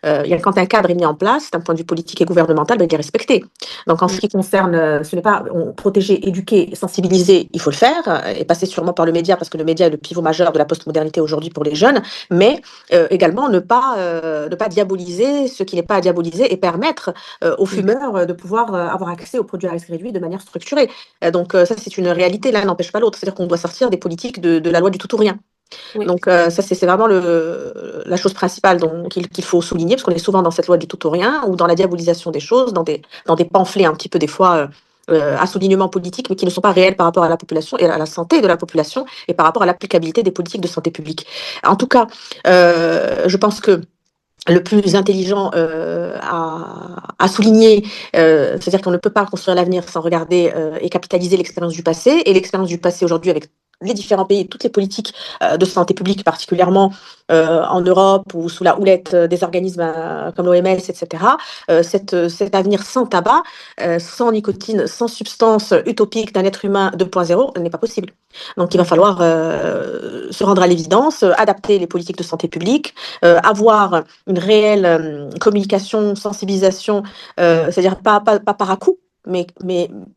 Quand un cadre est mis en place, d'un point de vue politique et gouvernemental, ben, il est respecté. Donc, en ce Mm. qui concerne, ce n'est pas protéger, éduquer, sensibiliser, il faut le faire, et passer sûrement par le média, parce que le média est le pivot majeur de la postmodernité aujourd'hui pour les jeunes, mais également ne pas diaboliser ce qui n'est pas à diaboliser et permettre aux Mm. fumeurs de pouvoir avoir accès aux produits à risque réduit de manière structurée. Ça, c'est une réalité, l'un n'empêche pas l'autre. C'est-à-dire qu'on doit sortir des politiques de la loi du tout ou rien. Oui. Donc ça, c'est vraiment la chose principale qu'il faut souligner, parce qu'on est souvent dans cette loi du tout ou rien, ou dans la diabolisation des choses, dans des pamphlets un petit peu des fois à soulignement politique, mais qui ne sont pas réels par rapport à la population et à la santé de la population, et par rapport à l'applicabilité des politiques de santé publique. En tout cas, je pense que le plus intelligent à souligner, c'est-à-dire qu'on ne peut pas construire l'avenir sans regarder et capitaliser l'expérience du passé, et l'expérience du passé aujourd'hui avec les différents pays, toutes les politiques de santé publique, particulièrement en Europe ou sous la houlette des organismes comme l'OMS, etc. Cet avenir sans tabac, sans nicotine, sans substance utopique d'un être humain 2.0 n'est pas possible. Donc il va falloir se rendre à l'évidence, adapter les politiques de santé publique, avoir une réelle communication, sensibilisation, c'est-à-dire pas par à-coup, mais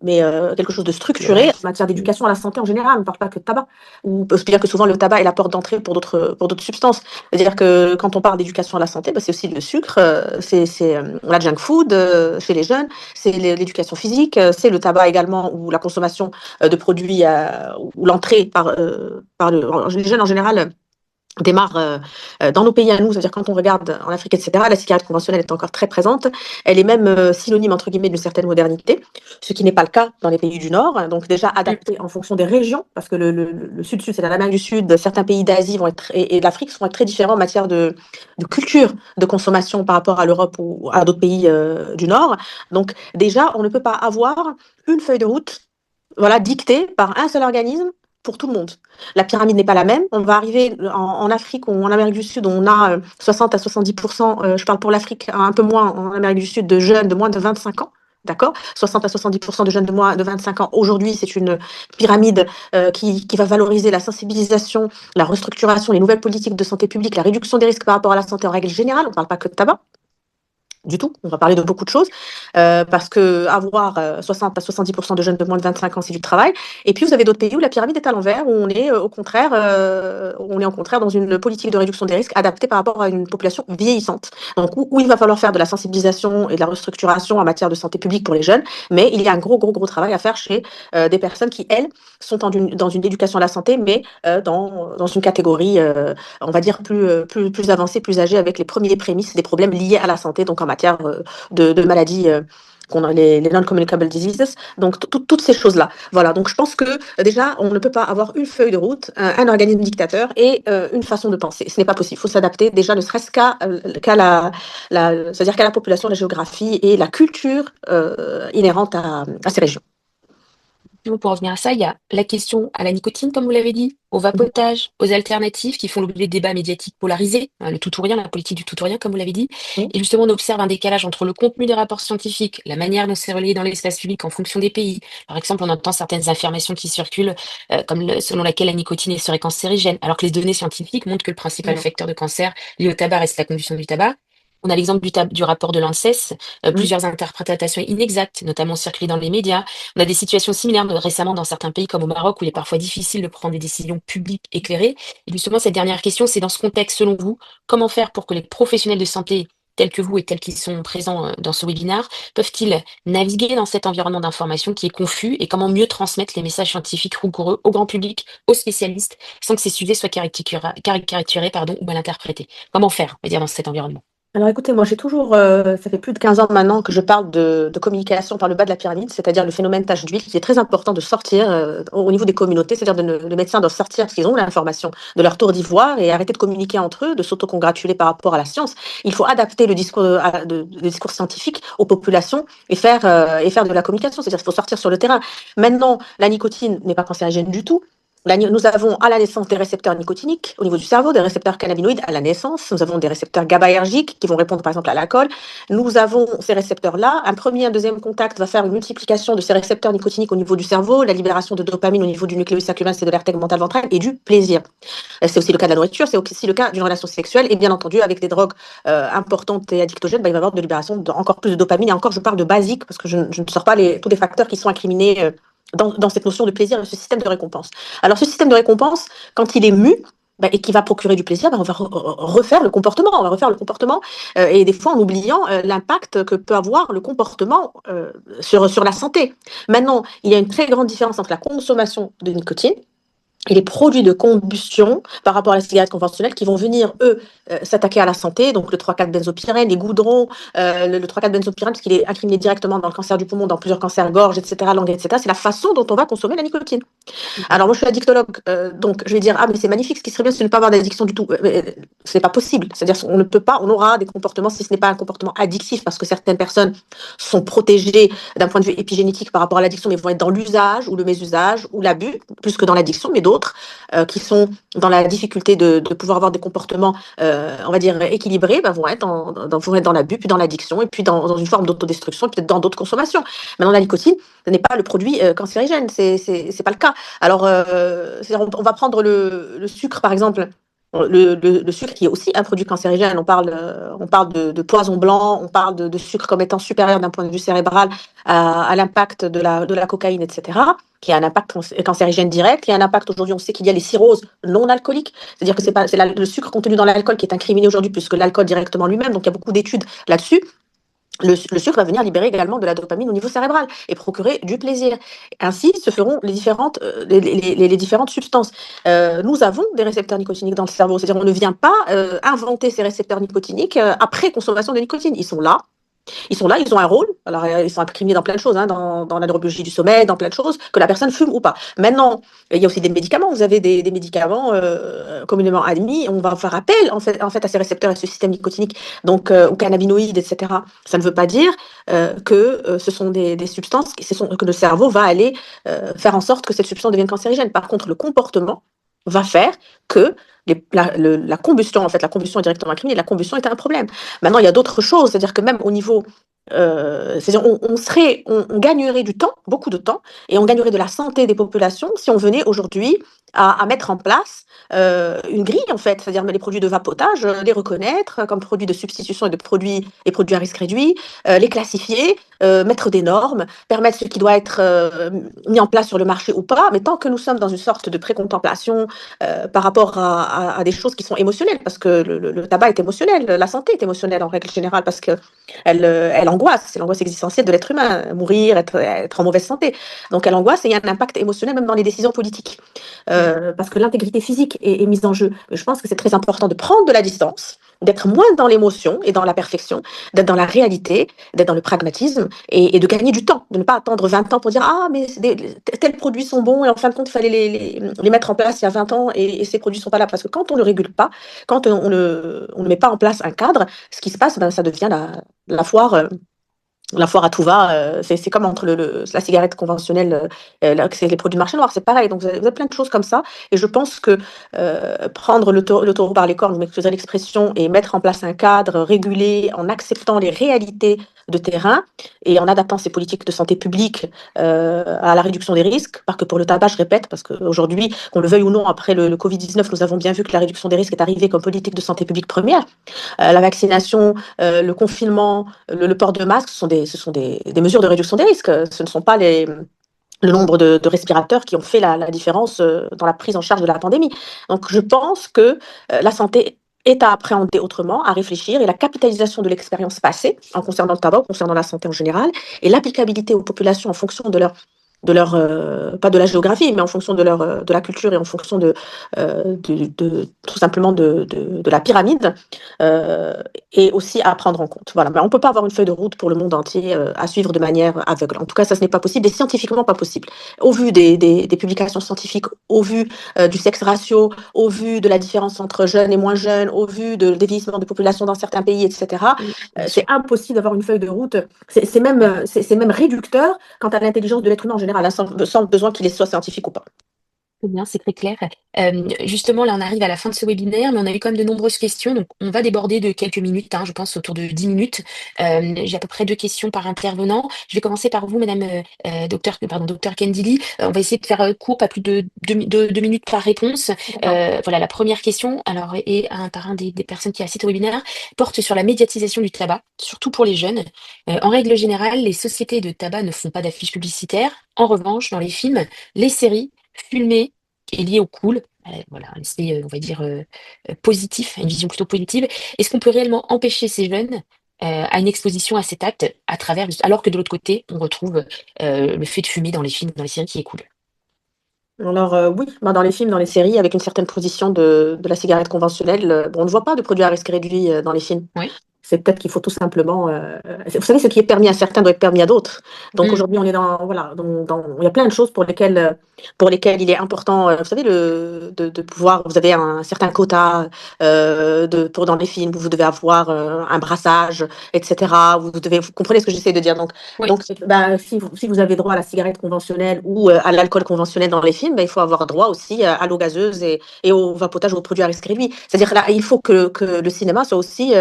quelque chose de structuré en matière d'éducation à la santé en général. On ne parle pas que de tabac. Ou parce que souvent le tabac est la porte d'entrée pour d'autres substances. C'est-à-dire que quand on parle d'éducation à la santé, bah, c'est aussi le sucre, c'est la junk food chez les jeunes, c'est l'éducation physique, c'est le tabac également, ou la consommation de produits, ou l'entrée les jeunes en général démarre dans nos pays à nous, c'est-à-dire quand on regarde en Afrique, etc., la cigarette conventionnelle est encore très présente. Elle est même synonyme, entre guillemets, d'une certaine modernité, ce qui n'est pas le cas dans les pays du Nord. Donc déjà Mm. adapté en fonction des régions, parce que le Sud-Sud, c'est l'Amérique du Sud, certains pays d'Asie et de l'Afrique vont être très différents en matière de culture de consommation par rapport à l'Europe ou à d'autres pays du Nord. Donc déjà, on ne peut pas avoir une feuille de route, voilà, dictée par un seul organisme pour tout le monde. La pyramide n'est pas la même. On va arriver en Afrique ou en Amérique du Sud, où on a 60 à 70%, je parle pour l'Afrique, un peu moins en Amérique du Sud, de jeunes de moins de 25 ans. D'accord? 60 à 70% de jeunes de moins de 25 ans. Aujourd'hui, c'est une pyramide qui va valoriser la sensibilisation, la restructuration, les nouvelles politiques de santé publique, la réduction des risques par rapport à la santé en règle générale. On ne parle pas que de tabac. Du tout, on va parler de beaucoup de choses, parce que avoir 60 à 70% de jeunes de moins de 25 ans, c'est du travail. Et puis vous avez d'autres pays où la pyramide est à l'envers, où on est au contraire dans une politique de réduction des risques adaptée par rapport à une population vieillissante. Donc où il va falloir faire de la sensibilisation et de la restructuration en matière de santé publique pour les jeunes, mais il y a un gros travail à faire chez des personnes qui, elles, sont dans une éducation à la santé, mais dans une catégorie, on va dire, plus avancée, plus âgée, avec les premiers prémices des problèmes liés à la santé, donc en matière de maladies qu'on a les non-communicable diseases, donc toutes ces choses-là. Voilà, donc je pense que déjà, on ne peut pas avoir une feuille de route, un organisme dictateur et une façon de penser. Ce n'est pas possible. Il faut s'adapter déjà, ne serait-ce c'est-à-dire qu'à la population, la géographie et la culture inhérente à ces régions. effectivement, pour revenir à ça, il y a la question à la nicotine, comme vous l'avez dit, au vapotage, aux alternatives qui font l'objet de débats médiatiques polarisés, le tout ou rien, la politique du tout ou rien, comme vous l'avez dit. Mhm. Et justement, on observe un décalage entre le contenu des rapports scientifiques, la manière dont c'est relayé dans l'espace public en fonction des pays. Par exemple, on entend certaines affirmations qui circulent, selon laquelle la nicotine serait cancérigène, alors que les données scientifiques montrent que le principal Non. facteur de cancer lié au tabac reste la combustion du tabac. On a l'exemple du rapport de l'ANSES, Mhm. plusieurs interprétations inexactes, notamment circulées dans les médias. On a des situations similaires récemment dans certains pays comme au Maroc où il est parfois difficile de prendre des décisions publiques éclairées. Et justement, cette dernière question, c'est dans ce contexte, selon vous, comment faire pour que les professionnels de santé, tels que vous et tels qui sont présents dans ce webinaire, peuvent-ils naviguer dans cet environnement d'information qui est confus et comment mieux transmettre les messages scientifiques rigoureux au grand public, aux spécialistes, sans que ces sujets soient caricaturés, ou mal interprétés? Comment faire, on va dire, dans cet environnement? Alors écoutez, moi j'ai toujours, ça fait plus de 15 ans maintenant que je parle de communication par le bas de la pyramide, c'est-à-dire le phénomène tache d'huile, qui est très important de sortir au niveau des communautés, c'est-à-dire les médecins doivent sortir parce qu'ils ont l'information de leur tour d'ivoire et arrêter de communiquer entre eux, de s'autocongratuler par rapport à la science. Il faut adapter le discours, le discours scientifique aux populations et faire de la communication, c'est-à-dire qu'il faut sortir sur le terrain. Maintenant, la nicotine n'est pas cancérigène du tout. Nous avons à la naissance des récepteurs nicotiniques au niveau du cerveau, des récepteurs cannabinoïdes à la naissance. Nous avons des récepteurs GABAergiques qui vont répondre par exemple à l'alcool. Nous avons ces récepteurs-là. Un premier, un deuxième contact va faire une multiplication de ces récepteurs nicotiniques au niveau du cerveau, la libération de dopamine au niveau du nucléus accumbens et de l'aire tegmentale ventrale et du plaisir. C'est aussi le cas de la nourriture, c'est aussi le cas d'une relation sexuelle et bien entendu avec des drogues importantes et addictogènes, il va y avoir de libération encore plus de dopamine. Et encore, je parle de basique parce que je ne sors pas tous les facteurs qui sont incriminés dans cette notion de plaisir et ce système de récompense. Alors ce système de récompense, quand il est mu, et qui va procurer du plaisir, on va refaire le comportement, et des fois en oubliant l'impact que peut avoir le comportement sur la santé. Maintenant, il y a une très grande différence entre la consommation de nicotine et les produits de combustion par rapport à la cigarette conventionnelle qui vont venir, eux, s'attaquer à la santé, donc le 3,4-benzopyrène, les goudrons, le 3,4-benzopyrène, parce qu'il est incriminé directement dans le cancer du poumon, dans plusieurs cancers, gorge, etc., langue, etc. C'est la façon dont on va consommer la nicotine. Alors moi je suis addictologue, donc je vais dire ah mais c'est magnifique, ce qui serait bien c'est de ne pas avoir d'addiction du tout. Ce n'est pas possible, c'est-à-dire qu'on ne peut pas, on aura des comportements si ce n'est pas un comportement addictif parce que certaines personnes sont protégées d'un point de vue épigénétique par rapport à l'addiction mais vont être dans l'usage ou le mésusage ou l'abus plus que dans l'addiction, mais d'autres qui sont dans la difficulté de pouvoir avoir des comportements on va dire équilibrés vont être dans l'abus puis dans l'addiction et puis dans une forme d'autodestruction peut-être dans d'autres consommations. Maintenant la nicotine ce n'est pas le produit cancérigène, c'est pas le cas. Alors, on va prendre le sucre, par exemple. Le sucre qui est aussi un produit cancérigène. On parle de poison blanc, on parle de sucre comme étant supérieur d'un point de vue cérébral à l'impact de la cocaïne, etc., qui a un impact cancérigène direct. Il y a un impact aujourd'hui, on sait qu'il y a les cirrhoses non alcooliques, c'est-à-dire que c'est le sucre contenu dans l'alcool qui est incriminé aujourd'hui plus que l'alcool directement lui-même. Donc il y a beaucoup d'études là-dessus. Le sucre va venir libérer également de la dopamine au niveau cérébral et procurer du plaisir. Ainsi se feront les différentes substances. Nous avons des récepteurs nicotiniques dans le cerveau, c'est-à-dire on ne vient pas inventer ces récepteurs nicotiniques après consommation de nicotine. Ils sont là, ils ont un rôle. Alors, ils sont incriminés dans plein de choses, hein, dans la neurobiologie du sommeil, dans plein de choses, que la personne fume ou pas. Maintenant, il y a aussi des médicaments. Vous avez des médicaments communément admis. On va faire appel, en fait, à ces récepteurs et ce système nicotinique, donc, aux cannabinoïdes, etc. Ça ne veut pas dire que ce sont des substances que le cerveau va aller faire en sorte que cette substance devienne cancérigène. Par contre, le comportement va faire que la combustion, en fait, la combustion est directement incriminée, la combustion est un problème. Maintenant, il y a d'autres choses, c'est-à-dire que même au niveau, c'est-à-dire on gagnerait du temps, beaucoup de temps, et on gagnerait de la santé des populations si on venait aujourd'hui à mettre en place une grille, en fait, c'est-à-dire les produits de vapotage, les reconnaître comme produits de substitution et produits à risque réduit, les classifier, mettre des normes, permettre ce qui doit être mis en place sur le marché ou pas, mais tant que nous sommes dans une sorte de précontemplation par rapport à des choses qui sont émotionnelles, parce que le tabac est émotionnel, la santé est émotionnelle en règle générale, parce qu'elle elle angoisse, c'est l'angoisse existentielle de l'être humain, mourir, être en mauvaise santé. Donc elle angoisse et il y a un impact émotionnel même dans les décisions politiques, parce que l'intégrité physique est mise en jeu. Je pense que c'est très important de prendre de la distance, d'être moins dans l'émotion et dans la perfection, d'être dans la réalité, d'être dans le pragmatisme et de gagner du temps, de ne pas attendre 20 ans pour dire ah mais tels produits sont bons et en fin de compte il fallait les mettre en place il y a 20 ans et ces produits ne sont pas là parce que quand on ne régule pas, quand on ne met pas en place un cadre, ce qui se passe, ça devient la foire la foire à tout va, c'est comme entre la cigarette conventionnelle, c'est les produits de marché noir, c'est pareil. Donc vous avez plein de choses comme ça. Et je pense que prendre le taureau par les cornes, vous m'excuserez l'expression, et mettre en place un cadre régulé en acceptant les réalités de terrain et en adaptant ces politiques de santé publique à la réduction des risques. Parce que pour le tabac, je répète, parce qu'aujourd'hui, qu'on le veuille ou non, après le Covid-19, nous avons bien vu que la réduction des risques est arrivée comme politique de santé publique première. La vaccination, le confinement, le port de masque, ce sont des mesures de réduction des risques. Ce ne sont pas le nombre de respirateurs qui ont fait la différence dans la prise en charge de la pandémie. Donc je pense que la santé est à appréhender autrement, à réfléchir, et la capitalisation de l'expérience passée, en concernant le tabac, concernant la santé en général, et l'applicabilité aux populations en fonction de leur pas de la géographie, mais en fonction de la culture et en fonction tout simplement de la pyramide, euh, et aussi à prendre en compte. Voilà. Mais on ne peut pas avoir une feuille de route pour le monde entier à suivre de manière aveugle. En tout cas, ça, ce n'est pas possible, et scientifiquement pas possible. Au vu des publications scientifiques, au vu du sexe ratio, au vu de la différence entre jeunes et moins jeunes, au vu des vieillissements de population dans certains pays, etc., Oui, bien c'est sûr. impossible d'avoir une feuille de route. C'est même réducteur quant à l'intelligence de l'être humain en général, hein, sans besoin qu'il soit scientifique ou pas. Très bien, c'est très clair. Justement, là, on arrive à la fin de ce webinaire, mais on a eu quand même de nombreuses questions, donc on va déborder de quelques minutes, hein, je pense autour de 10 minutes. J'ai à peu près 2 questions par intervenant. Je vais commencer par vous, Madame docteur Kendili. On va essayer de faire court, pas plus de 2 minutes par réponse. Voilà, la première question, alors, et par un des personnes qui assistent au webinaire, porte sur la médiatisation du tabac, surtout pour les jeunes. En règle générale, les sociétés de tabac ne font pas d'affiches publicitaires. En revanche, dans les films, les séries, filmé et lié au cool. Voilà, un aspect, on va dire, positif, une vision plutôt positive. Est-ce qu'on peut réellement empêcher ces jeunes à une exposition à cet acte à travers, alors que de l'autre côté, on retrouve le fait de fumer dans les films, dans les séries qui est cool. Alors oui, bah, dans les films, dans les séries, avec une certaine position de la cigarette conventionnelle, bon, on ne voit pas de produits à risque réduit dans les films. Oui. C'est peut-être qu'il faut tout simplement. Vous savez, ce qui est permis à certains doit être permis à d'autres. Donc Mm. aujourd'hui, on est dans. Voilà, il y a plein de choses pour lesquelles il est important, vous savez, de pouvoir. Vous avez un certain quota pour dans les films où vous devez avoir un brassage, etc. Vous comprenez ce que j'essaie de dire. Oui, Donc ben, si vous avez droit à la cigarette conventionnelle ou à l'alcool conventionnel dans les films, ben, il faut avoir droit aussi à l'eau gazeuse et au vapotage, aux produits à risque réduit. C'est-à-dire là, il faut que le cinéma soit aussi.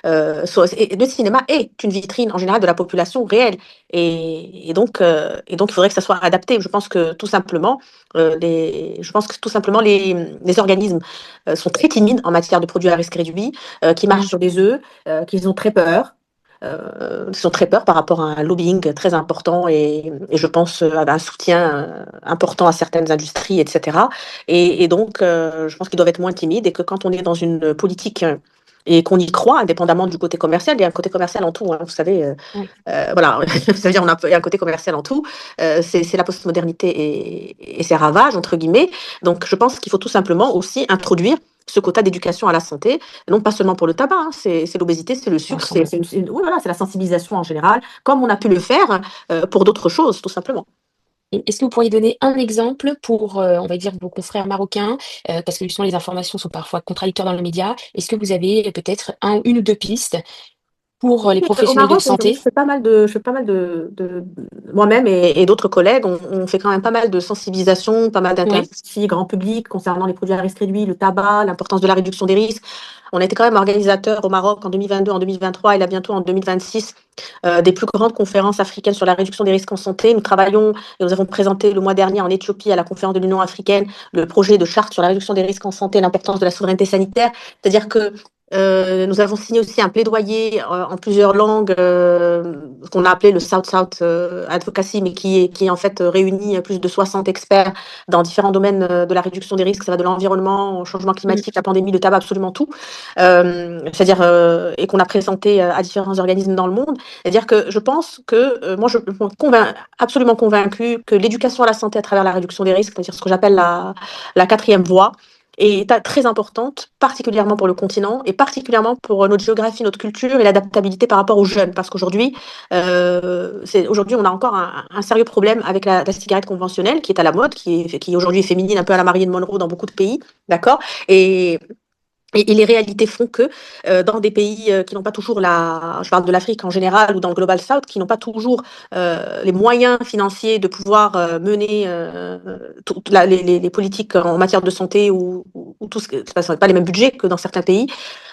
Et le cinéma est une vitrine en général de la population réelle. Et donc, il faudrait que ça soit adapté. Je pense que tout simplement, les organismes sont très timides en matière de produits à risque réduit, qui marchent mm, sur des œufs, qu'ils ont très peur. Ils sont très peur par rapport à un lobbying très important et je pense à un soutien important à certaines industries, etc. Et donc, je pense qu'ils doivent être moins timides et que quand on est dans une politique et qu'on y croit, indépendamment du côté commercial. Il y a un côté commercial en tout, hein, vous savez. oui. Voilà, ça veut dire il y a un côté commercial en tout. C'est la postmodernité et ses ravages, entre guillemets. Donc, je pense qu'il faut tout simplement aussi introduire ce quota d'éducation à la santé, non pas seulement pour le tabac, hein, c'est l'obésité, c'est le sucre, Ensemble. oui, voilà, c'est la sensibilisation en général, comme on a pu le faire pour d'autres choses, tout simplement. Et est-ce que vous pourriez donner un exemple pour, on va dire, vos confrères marocains, parce que justement les informations sont parfois contradictoires dans les médias. Est-ce que vous avez peut-être une ou deux pistes pour les Au professionnels de Maroc, je santé? fais pas mal moi-même et d'autres collègues, on fait quand même pas mal de sensibilisation, pas mal Oui. d'interventions grand public concernant les produits à risque réduit, le tabac, l'importance de la réduction des risques. On a été quand même organisateur au Maroc en 2022, en 2023 et là bientôt en 2026 des plus grandes conférences africaines sur la réduction des risques en santé. Nous travaillons et nous avons présenté le mois dernier en Éthiopie à la conférence de l'Union africaine le projet de charte sur la réduction des risques en santé et l'importance de la souveraineté sanitaire. C'est-à-dire que nous avons signé aussi un plaidoyer en plusieurs langues qu'on a appelé le South-South Advocacy, mais qui en fait réunit plus de 60 experts dans différents domaines de la réduction des risques. Ça va de l'environnement au changement Mm. climatique, la pandémie, le tabac, absolument tout. C'est-à-dire, et qu'on a présenté à différents organismes dans le monde. C'est-à-dire que je pense que, moi, je suis absolument convaincue que l'éducation à la santé à travers la réduction des risques, c'est-à-dire ce que j'appelle la quatrième voie, est très importante, particulièrement pour le continent et particulièrement pour notre géographie, notre culture et l'adaptabilité par rapport aux jeunes. Parce qu'aujourd'hui, aujourd'hui, on a encore un sérieux problème avec la cigarette conventionnelle qui est à la mode, qui aujourd'hui est féminine, un peu à la Marilyn Monroe dans beaucoup de pays, d'accord. Et Et les réalités font que dans des pays qui n'ont pas toujours je parle de l'Afrique en général ou dans le Global South, qui n'ont pas toujours les moyens financiers de pouvoir mener les politiques en matière de santé ou tout ce que, ce n'est pas les mêmes budgets que dans certains pays,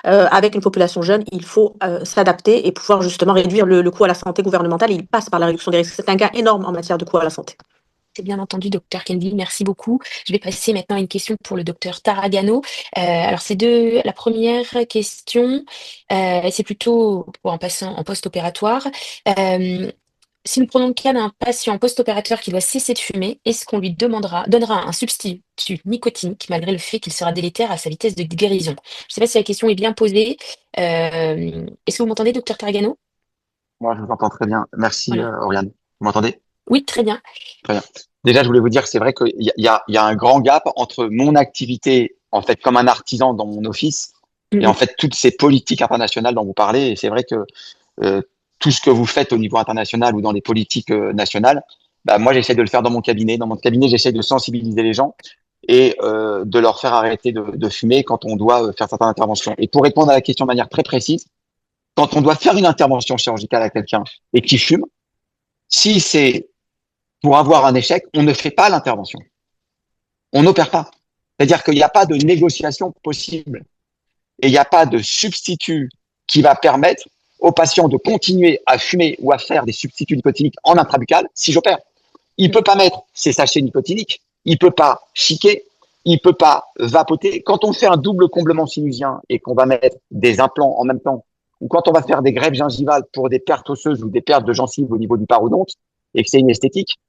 avec une population jeune, il faut s'adapter et pouvoir justement réduire le coût à la santé gouvernementale. Et il passe par la réduction des risques. C'est un gain énorme en matière de coût à la santé. C'est bien entendu, docteur Kendi, merci beaucoup. Je vais passer maintenant à une question pour le docteur Taragano. Alors, la première question, c'est plutôt pour un patient en post-opératoire. Euh, Si nous prenons le cas d'un patient post-opérateur qui doit cesser de fumer, est-ce qu'on lui donnera un substitut nicotinique malgré le fait qu'il sera délétère à sa vitesse de guérison? Je ne sais pas si la question est bien posée. Est-ce que vous m'entendez, docteur Taragano? Moi, je vous entends très bien. Merci, Voilà. Oriane. Vous m'entendez? Oui, très bien. Très bien. Déjà, je voulais vous dire, c'est vrai qu'il y a un grand gap entre mon activité, en fait, comme un artisan dans mon office, et en Mhm. fait, toutes ces politiques internationales dont vous parlez. Et c'est vrai que euh, tout ce que vous faites au niveau international ou dans les politiques nationales, bah, moi, j'essaie de le faire dans mon cabinet. Dans mon cabinet, j'essaie de sensibiliser les gens et de leur faire arrêter de fumer quand on doit faire certaines interventions. Et pour répondre à la question de manière très précise, quand on doit faire une intervention chirurgicale à quelqu'un et qui fume, si c'est pour avoir un échec, on ne fait pas l'intervention. On n'opère pas. C'est-à-dire qu'il n'y a pas de négociation possible et il n'y a pas de substitut qui va permettre au patient de continuer à fumer ou à faire des substituts nicotiniques en intrabuccal si j'opère. Il ne peut pas mettre ses sachets nicotiniques, il ne peut pas chiquer, il ne peut pas vapoter. Quand on fait un double comblement sinusien et qu'on va mettre des implants en même temps, ou quand on va faire des greffes gingivales pour des pertes osseuses ou des pertes de gencives au niveau du parodonte, et que c'est une esthétique,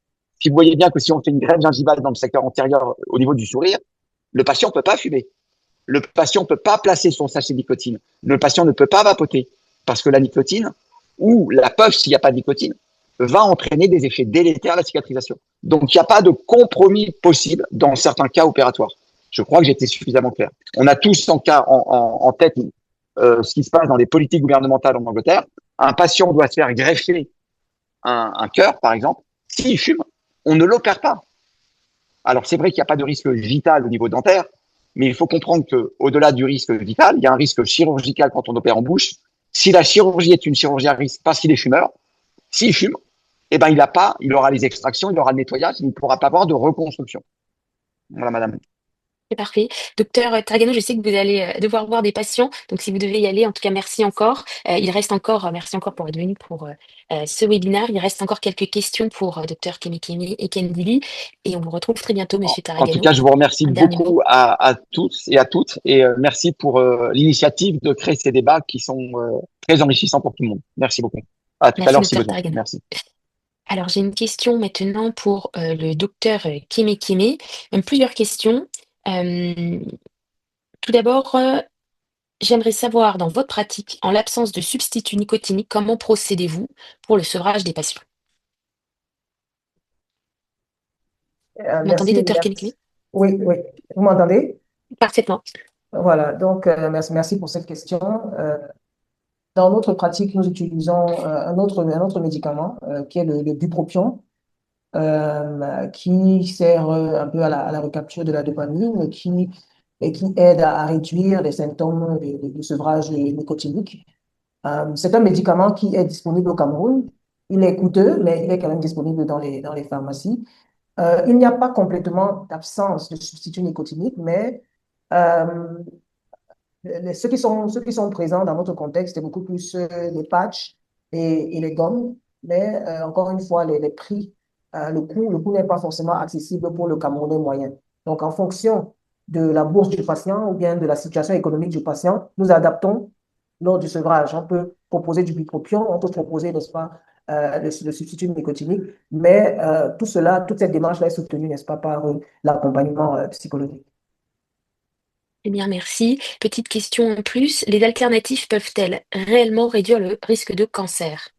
si vous voyez bien que si on fait une greffe gingivale dans le secteur antérieur au niveau du sourire, le patient ne peut pas fumer. Le patient ne peut pas placer son sachet de nicotine. Le patient ne peut pas vapoter parce que la nicotine ou la puff, s'il n'y a pas de nicotine, va entraîner des effets délétères à la cicatrisation. Donc, il n'y a pas de compromis possible dans certains cas opératoires. Je crois que j'ai été suffisamment clair. On a tous en tête ce qui se passe dans les politiques gouvernementales en Angleterre. Un patient doit se faire greffer un cœur, par exemple. S'il fume, on ne l'opère pas. Alors, c'est vrai qu'il n'y a pas de risque vital au niveau dentaire, mais il faut comprendre qu'au-delà du risque vital, il y a un risque chirurgical quand on opère en bouche. Si la chirurgie est une chirurgie à risque parce qu'il est fumeur, s'il fume, eh ben, il aura les extractions, il aura le nettoyage, il ne pourra pas avoir de reconstruction. Voilà, madame. C'est parfait. Docteur Targano, je sais que vous allez devoir voir des patients, donc si vous devez y aller, en tout cas, merci encore. Il reste encore, merci encore pour être venu pour ce webinaire. Il reste encore quelques questions pour docteur Kemikemi et Kendili, et on vous retrouve très bientôt, monsieur En tout Targano. cas, je vous remercie Un dernier mot. beaucoup à tous et à toutes, et merci pour l'initiative de créer ces débats qui sont très enrichissants pour tout le monde. Merci beaucoup. À tout à Merci, l'heure si docteur besoin. Targano. Merci. Alors, j'ai une question maintenant pour le docteur Kemikemi, même plusieurs questions. Euh, Tout d'abord, j'aimerais savoir, dans votre pratique, en l'absence de substitut nicotinique, comment procédez-vous pour le sevrage des patients? Vous m'entendez, Merci, docteur merci. Kelikli? Oui, oui. Vous m'entendez? Parfaitement. Voilà, donc merci pour cette question. Dans notre pratique, nous utilisons un autre médicament qui est le bupropion, qui sert un peu à la recapture de la dopamine et qui aide à réduire les symptômes de sevrage nicotinique. C'est un médicament qui est disponible au Cameroun. Il est coûteux, mais il est quand même disponible dans les pharmacies. Il n'y a pas complètement d'absence de substitut nicotinique, mais euh, ceux qui sont présents dans notre contexte, c'est beaucoup plus les patchs et les gommes. Mais encore une fois, les prix, le coût n'est pas forcément accessible pour le Camerounais moyen. Donc, en fonction de la bourse du patient ou bien de la situation économique du patient, nous adaptons lors du sevrage. On peut proposer du bupropion, on peut proposer, n'est-ce pas, le substitut nicotinique, mais tout cela, toute cette démarche-là est soutenue, n'est-ce pas, par l'accompagnement psychologique. Eh bien, merci. Petite question en plus, les alternatives peuvent-elles réellement réduire le risque de cancer?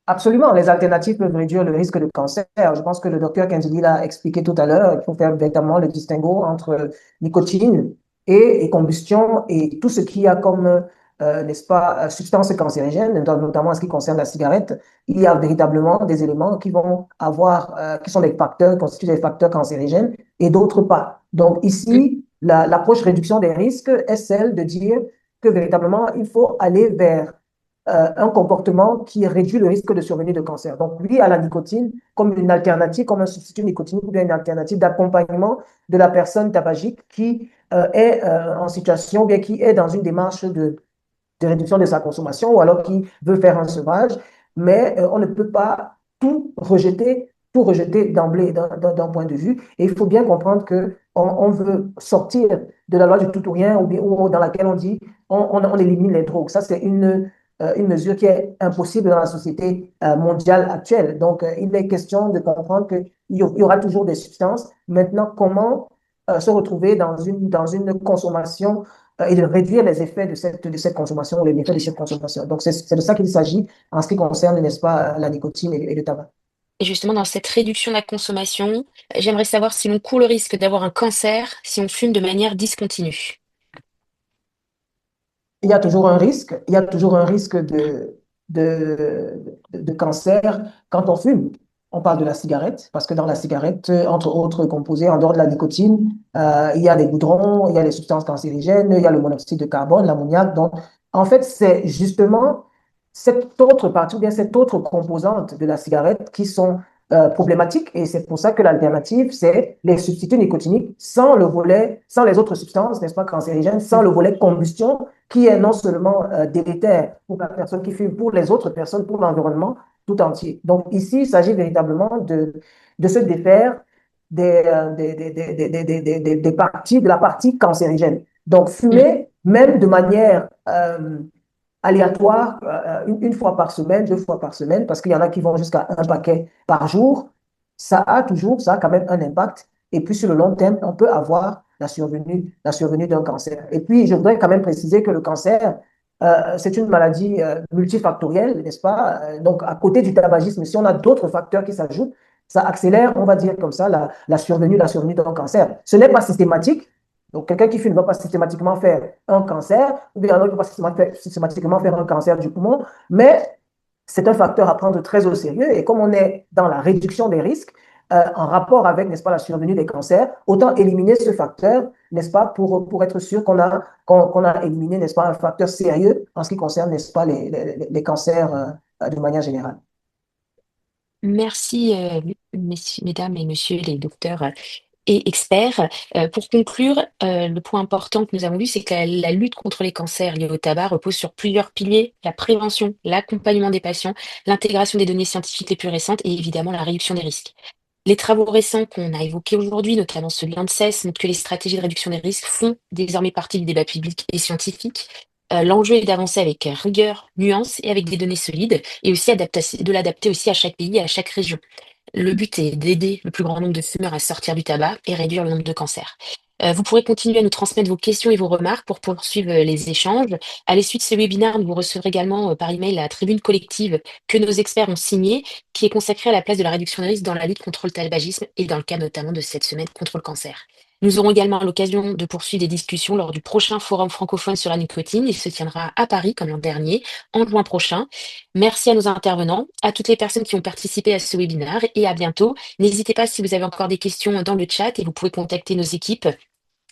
Absolument, les alternatives peuvent réduire le risque de cancer. Je pense que le docteur Kenzili l'a expliqué tout à l'heure. Il faut faire véritablement le distinguo entre nicotine et combustion et tout ce qu'il y a comme, n'est-ce pas, substance cancérigène, notamment en ce qui concerne la cigarette. Il y a véritablement des éléments qui vont avoir, qui sont des facteurs, constituent des facteurs cancérigènes et d'autres pas. Donc Mm. ici, l'approche réduction des risques est celle de dire que véritablement, il faut aller vers un comportement qui réduit le risque de survenue de cancer. Donc, oui à la nicotine comme une alternative, comme un substitut nicotinique ou bien une alternative d'accompagnement de la personne tabagique qui est en situation, bien qui est dans une démarche de réduction de sa consommation ou alors qui veut faire un sevrage, mais on ne peut pas tout rejeter d'emblée d'un point de vue. Et il faut bien comprendre que on veut sortir de la loi du tout ou rien ou dans laquelle on dit on élimine les drogues. Ça, c'est une mesure qui est impossible dans la société mondiale actuelle. Donc, il est question de comprendre qu'il y aura toujours des substances. Maintenant, comment se retrouver dans une consommation et de réduire les effets de cette consommation, les méfaits de cette consommation. Donc, c'est de ça qu'il s'agit en ce qui concerne, n'est-ce pas, la nicotine et le tabac. Et justement, dans cette réduction de la consommation, j'aimerais savoir si l'on court le risque d'avoir un cancer si on fume de manière discontinue. Il y a toujours un risque, il y a toujours un risque de cancer quand on fume. On parle de la cigarette, parce que dans la cigarette, entre autres composés, en dehors de la nicotine, il y a les goudrons, il y a les substances cancérigènes, il y a le monoxyde de carbone, l'ammoniac. Donc, en fait, c'est justement cette autre partie, ou bien cette autre composante de la cigarette qui sont problématiques. Et c'est pour ça que l'alternative, c'est les substituts nicotiniques sans le volet, sans les autres substances, n'est-ce pas, cancérigènes, sans le volet combustion qui est non seulement délétère pour la personne qui fume, pour les autres personnes, pour l'environnement tout entier. Donc ici, il s'agit véritablement de se défaire des parties, de la partie cancérigène. Donc Mhm. fumer, même de manière aléatoire, une fois par semaine, deux fois par semaine, parce qu'il y en a qui vont jusqu'à un paquet par jour, ça a quand même un impact. Et puis sur le long terme, on peut avoir la survenue d'un cancer. Et puis, je voudrais quand même préciser que le cancer, c'est une maladie multifactorielle, n'est-ce pas? Donc, à côté du tabagisme, si on a d'autres facteurs qui s'ajoutent, ça accélère, on va dire comme ça, la survenue d'un cancer. Ce n'est pas systématique. Donc, quelqu'un qui fume ne va pas systématiquement faire un cancer, ou bien un autre ne va pas systématiquement faire un cancer du poumon, mais c'est un facteur à prendre très au sérieux. Et comme on est dans la réduction des risques, en rapport avec, n'est-ce pas, la survenue des cancers, autant éliminer ce facteur, n'est-ce pas, pour être sûr qu'on a éliminé, n'est-ce pas, un facteur sérieux en ce qui concerne, n'est-ce pas, les cancers de manière générale. Merci, mesdames et messieurs les docteurs et experts. Pour conclure, le point important que nous avons vu, c'est que la lutte contre les cancers liés au tabac repose sur plusieurs piliers: la prévention, l'accompagnement des patients, l'intégration des données scientifiques les plus récentes et évidemment la réduction des risques. Les travaux récents qu'on a évoqués aujourd'hui, notamment ceux de l'ANSES, montrent que les stratégies de réduction des risques font désormais partie du débat public et scientifique. L'enjeu est d'avancer avec rigueur, nuance et avec des données solides, et aussi de l'adapter aussi à chaque pays et à chaque région. Le but est d'aider le plus grand nombre de fumeurs à sortir du tabac et réduire le nombre de cancers. Vous pourrez continuer à nous transmettre vos questions et vos remarques pour poursuivre les échanges. À la suite de ce webinaire, vous recevrez également par email la tribune collective que nos experts ont signée, qui est consacrée à la place de la réduction des risques dans la lutte contre le tabagisme et dans le cas notamment de cette semaine contre le cancer. Nous aurons également l'occasion de poursuivre des discussions lors du prochain forum francophone sur la nicotine. Il se tiendra à Paris comme l'an dernier, en juin prochain. Merci à nos intervenants, à toutes les personnes qui ont participé à ce webinaire et à bientôt. N'hésitez pas si vous avez encore des questions dans le chat et vous pouvez contacter nos équipes.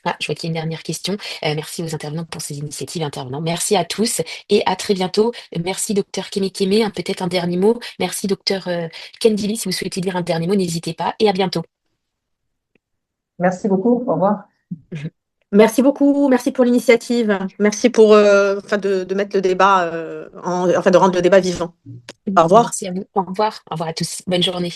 Ah, je vois qu'il y a une dernière question. Merci aux intervenants pour ces initiatives intervenants. Merci à tous et à très bientôt. Merci docteur Kemekeme, peut-être un dernier mot. Merci docteur Kendili, si vous souhaitez dire un dernier mot, n'hésitez pas et à bientôt. Merci beaucoup. Au revoir. Merci beaucoup, merci pour l'initiative, merci pour enfin, de mettre le débat, enfin de rendre le débat vivant. Au revoir. Merci à vous. Au revoir à tous. Bonne journée.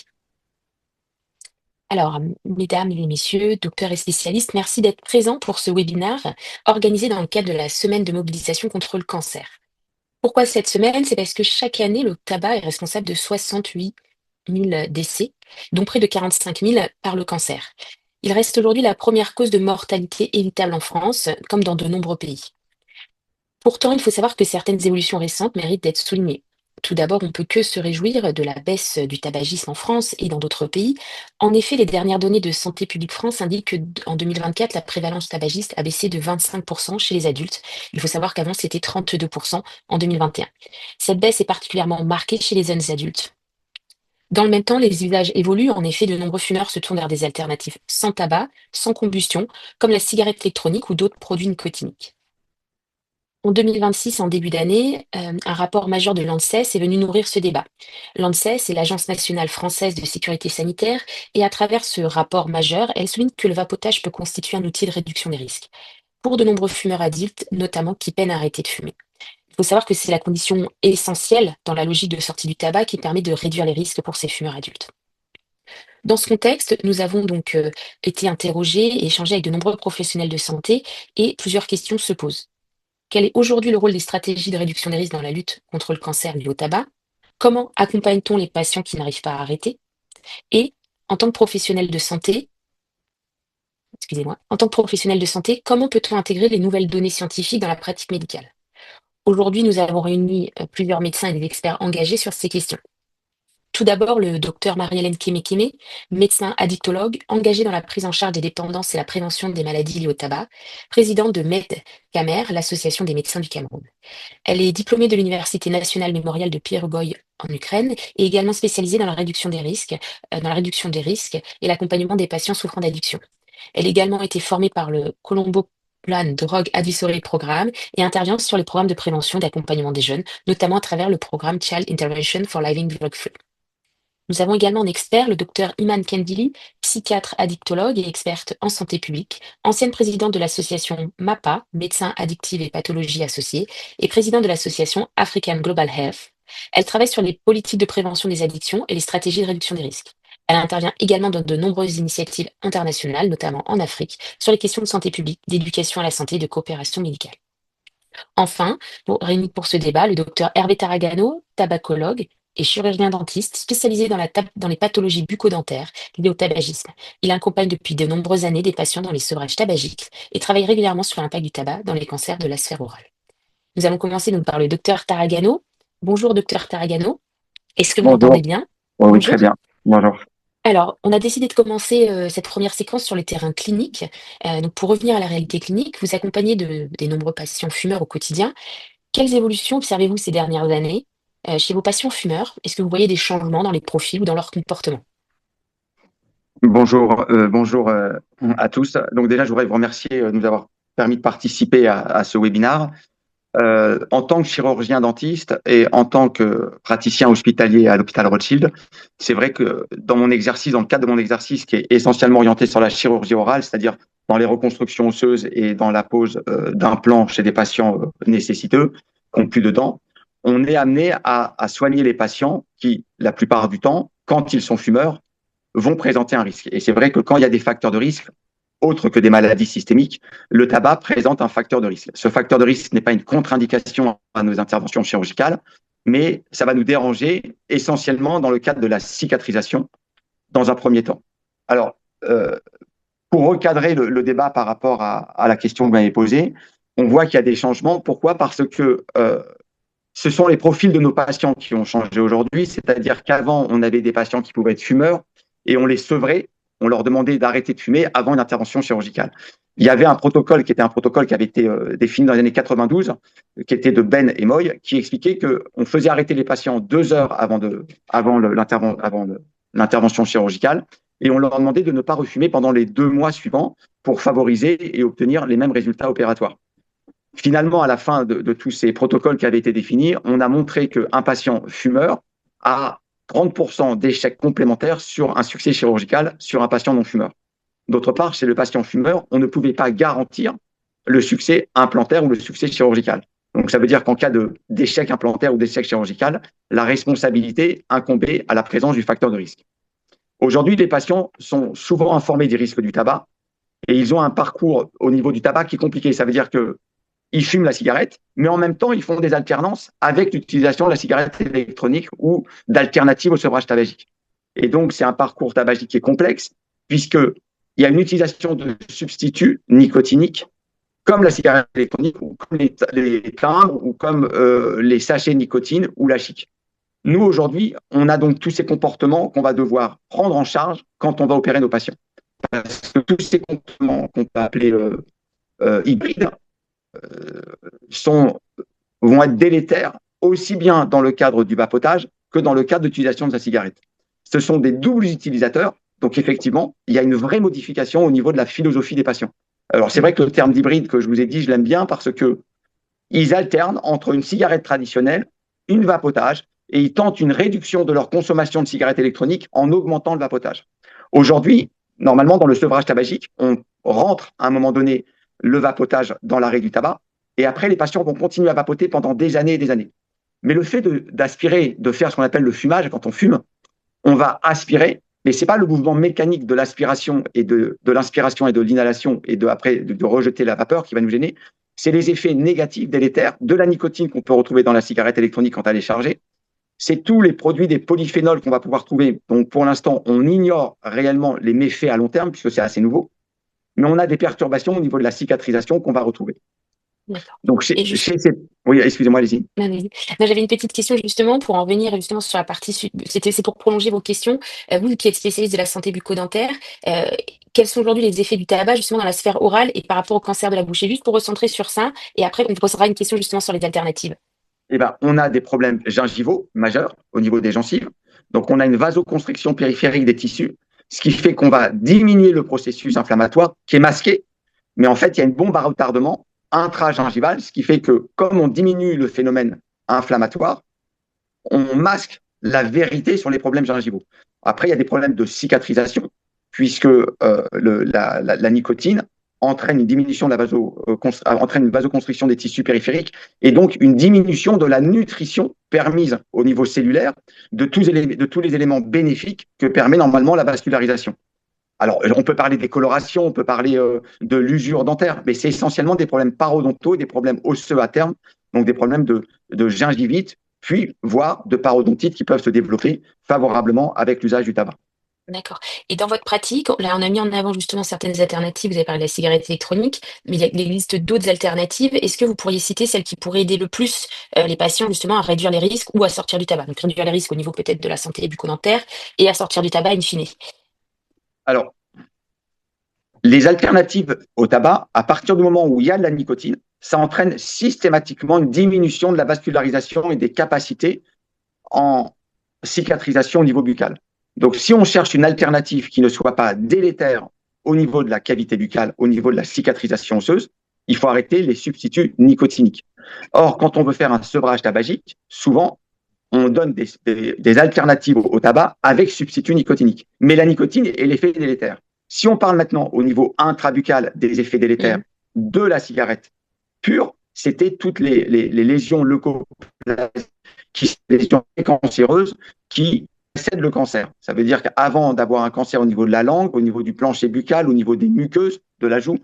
Alors, mesdames et messieurs, docteurs et spécialistes, merci d'être présents pour ce webinaire organisé dans le cadre de la semaine de mobilisation contre le cancer. Pourquoi cette semaine? C'est parce que chaque année, le tabac est responsable de 68 000 décès, dont près de 45 000 par le cancer. Il reste aujourd'hui la première cause de mortalité évitable en France, comme dans de nombreux pays. Pourtant, il faut savoir que certaines évolutions récentes méritent d'être soulignées. Tout d'abord, on ne peut que se réjouir de la baisse du tabagisme en France et dans d'autres pays. En effet, les dernières données de Santé publique France indiquent qu'en 2024, la prévalence tabagiste a baissé de 25% chez les adultes. Il faut savoir qu'avant, c'était 32% en 2021. Cette baisse est particulièrement marquée chez les jeunes adultes. Dans le même temps, les usages évoluent. En effet, de nombreux fumeurs se tournent vers des alternatives sans tabac, sans combustion, comme la cigarette électronique ou d'autres produits nicotiniques. En 2026, en début d'année, un rapport majeur de l'ANSES est venu nourrir ce débat. L'ANSES est l'Agence nationale française de sécurité sanitaire et à travers ce rapport majeur, elle souligne que le vapotage peut constituer un outil de réduction des risques pour de nombreux fumeurs adultes, notamment qui peinent à arrêter de fumer. Il faut savoir que c'est la condition essentielle dans la logique de sortie du tabac qui permet de réduire les risques pour ces fumeurs adultes. Dans ce contexte, nous avons donc été interrogés et échangés avec de nombreux professionnels de santé et plusieurs questions se posent. Quel est aujourd'hui le rôle des stratégies de réduction des risques dans la lutte contre le cancer lié au tabac? Comment accompagne-t-on les patients qui n'arrivent pas à arrêter? Et en tant que professionnel de santé, en tant que professionnel de santé, comment peut-on intégrer les nouvelles données scientifiques dans la pratique médicale? Aujourd'hui, nous avons réuni plusieurs médecins et des experts engagés sur ces questions. Tout d'abord, le docteur Marie-Hélène Kémékémé, médecin addictologue engagé dans la prise en charge des dépendances et la prévention des maladies liées au tabac, présidente de MedCamer, l'association des médecins du Cameroun. Elle est diplômée de l'Université nationale mémoriale de Pierre-Gouy en Ukraine et également spécialisée dans la réduction des risques et l'accompagnement des patients souffrant d'addiction. Elle a également été formée par le Colombo Plan Drug Advisory Programme et intervient sur les programmes de prévention et d'accompagnement des jeunes, notamment à travers le programme Child Intervention for Living Drug Free. Nous avons également en expert le docteur Iman Kendili, psychiatre addictologue et experte en santé publique, ancienne présidente de l'association MAPA, médecins addictifs et pathologies associées, et présidente de l'association African Global Health. Elle travaille sur les politiques de prévention des addictions et les stratégies de réduction des risques. Elle intervient également dans de nombreuses initiatives internationales, notamment en Afrique, sur les questions de santé publique, d'éducation à la santé et de coopération médicale. Enfin, réuni pour ce débat, le docteur Hervé Taragano, tabacologue et chirurgien dentiste spécialisé dans les pathologies bucco-dentaires liées au tabagisme. Il accompagne depuis de nombreuses années des patients dans les sevrages tabagiques et travaille régulièrement sur l'impact du tabac dans les cancers de la sphère orale. Nous allons commencer donc par le docteur Taragano. Bonjour docteur Taragano, est-ce que vous m'entendez Bonjour. bien? Oui, Bonjour. très bien. Bonjour. Alors, on a décidé de commencer cette première séquence sur les terrains cliniques. Donc, pour revenir à la réalité clinique, vous accompagnez des nombreux patients fumeurs au quotidien. Quelles évolutions observez-vous ces dernières années chez vos patients fumeurs? Est-ce que vous voyez des changements dans les profils ou dans leur comportement? Bonjour à tous. Donc déjà, je voudrais vous remercier de nous avoir permis de participer à ce webinaire. En tant que chirurgien dentiste et en tant que praticien hospitalier à l'hôpital Rothschild, c'est vrai que dans le cadre de mon exercice qui est essentiellement orienté sur la chirurgie orale, c'est-à-dire dans les reconstructions osseuses et dans la pose d'implants chez des patients nécessiteux, qui n'ont plus de dents, on est amené à soigner les patients qui, la plupart du temps, quand ils sont fumeurs, vont présenter un risque. Et c'est vrai que quand il y a des facteurs de risque, autres que des maladies systémiques, le tabac présente un facteur de risque. Ce facteur de risque n'est pas une contre-indication à nos interventions chirurgicales, mais ça va nous déranger essentiellement dans le cadre de la cicatrisation dans un premier temps. Alors, pour recadrer le débat par rapport à la question que vous m'avez posée, on voit qu'il y a des changements. Pourquoi? Parce que ce sont les profils de nos patients qui ont changé aujourd'hui, c'est-à-dire qu'avant, on avait des patients qui pouvaient être fumeurs et on les sevrait, on leur demandait d'arrêter de fumer avant une intervention chirurgicale. Il y avait un protocole qui était un protocole qui avait été défini dans les années 92, qui était de Ben et Moy, qui expliquait qu'on faisait arrêter les patients 2 heures avant l'intervention chirurgicale et on leur demandait de ne pas refumer pendant les 2 mois suivants pour favoriser et obtenir les mêmes résultats opératoires. Finalement, à la fin de tous ces protocoles qui avaient été définis, on a montré qu'un patient fumeur a 30% d'échecs complémentaires sur un succès chirurgical sur un patient non fumeur. D'autre part, chez le patient fumeur, on ne pouvait pas garantir le succès implantaire ou le succès chirurgical. Donc, ça veut dire qu'en cas d'échec implantaire ou d'échec chirurgical, la responsabilité incombait à la présence du facteur de risque. Aujourd'hui, les patients sont souvent informés des risques du tabac et ils ont un parcours au niveau du tabac qui est compliqué. Ça veut dire qu'ils fument la cigarette, mais en même temps, ils font des alternances avec l'utilisation de la cigarette électronique ou d'alternatives au sevrage tabagique. Et donc, c'est un parcours tabagique qui est complexe, puisqu'il y a une utilisation de substituts nicotiniques, comme la cigarette électronique, ou comme les timbres, ou comme les sachets de nicotine ou la chic. Nous, aujourd'hui, on a donc tous ces comportements qu'on va devoir prendre en charge quand on va opérer nos patients. Parce que tous ces comportements qu'on peut appeler hybrides, vont être délétères aussi bien dans le cadre du vapotage que dans le cadre d'utilisation de la cigarette. ce sont des doubles utilisateurs. Donc, effectivement, il y a une vraie modification au niveau de la philosophie des patients. Alors, c'est vrai que le terme d'hybride que je vous ai dit, je l'aime bien parce que ils alternent entre une cigarette traditionnelle, une vapotage, et ils tentent une réduction de leur consommation de cigarettes électroniques en augmentant le vapotage. Aujourd'hui, normalement, dans le sevrage tabagique, on rentre à un moment donné le vapotage dans l'arrêt du tabac, et après, les patients vont continuer à vapoter pendant des années et des années. Mais le fait d'aspirer, de faire ce qu'on appelle le fumage, quand on fume, on va aspirer, mais ce n'est pas le mouvement mécanique de l'aspiration et de l'inspiration et de l'inhalation et de rejeter la vapeur qui va nous gêner. C'est les effets négatifs, délétères de la nicotine qu'on peut retrouver dans la cigarette électronique quand elle est chargée. C'est tous les produits des polyphénols qu'on va pouvoir trouver. Donc, pour l'instant, on ignore réellement les méfaits à long terme, puisque c'est assez nouveau. Mais on a des perturbations au niveau de la cicatrisation qu'on va retrouver. Donc, oui, excusez-moi, allez-y. Non, j'avais une petite question justement pour en venir justement sur la partie. C'est pour prolonger vos questions. Vous qui êtes spécialiste de la santé bucco-dentaire, quels sont aujourd'hui les effets du tabac justement dans la sphère orale et par rapport au cancer de la bouche? Et juste pour recentrer sur ça, et après on posera une question justement sur les alternatives. Eh ben, on a des problèmes gingivaux majeurs au niveau des gencives. Donc, on a une vasoconstriction périphérique des tissus, ce qui fait qu'on va diminuer le processus inflammatoire qui est masqué. Mais en fait, il y a une bombe à retardement intragingivale, ce qui fait que comme on diminue le phénomène inflammatoire, on masque la vérité sur les problèmes gingivaux. Après, il y a des problèmes de cicatrisation, puisque la nicotine entraîne une diminution de entraîne une vasoconstriction des tissus périphériques et donc une diminution de la nutrition permise au niveau cellulaire de tous les éléments bénéfiques que permet normalement la vascularisation. Alors, on peut parler des colorations, on peut parler de l'usure dentaire, mais c'est essentiellement des problèmes parodontaux et des problèmes osseux à terme, donc des problèmes de gingivite, puis voire de parodontite qui peuvent se développer favorablement avec l'usage du tabac. D'accord. Et dans votre pratique, là, on a mis en avant justement certaines alternatives. Vous avez parlé de la cigarette électronique, mais il existe d'autres alternatives. Est-ce que vous pourriez citer celles qui pourraient aider le plus les patients justement à réduire les risques ou à sortir du tabac? Donc réduire les risques au niveau peut-être de la santé bucco-dentaire et à sortir du tabac in fine. Alors, les alternatives au tabac, à partir du moment où il y a de la nicotine, ça entraîne systématiquement une diminution de la vascularisation et des capacités en cicatrisation au niveau buccal. Donc, si on cherche une alternative qui ne soit pas délétère au niveau de la cavité buccale, au niveau de la cicatrisation osseuse, il faut arrêter les substituts nicotiniques. Or, quand on veut faire un sevrage tabagique, souvent, on donne des alternatives au tabac avec substitut nicotinique. Mais la nicotine est l'effet délétère. Si on parle maintenant au niveau intrabuccal des effets délétères de la cigarette pure, c'était toutes les lésions leucoplasmiques, les lésions cancéreuses qui précèdent le cancer. Ça veut dire qu'avant d'avoir un cancer au niveau de la langue, au niveau du plancher buccal, au niveau des muqueuses de la joue,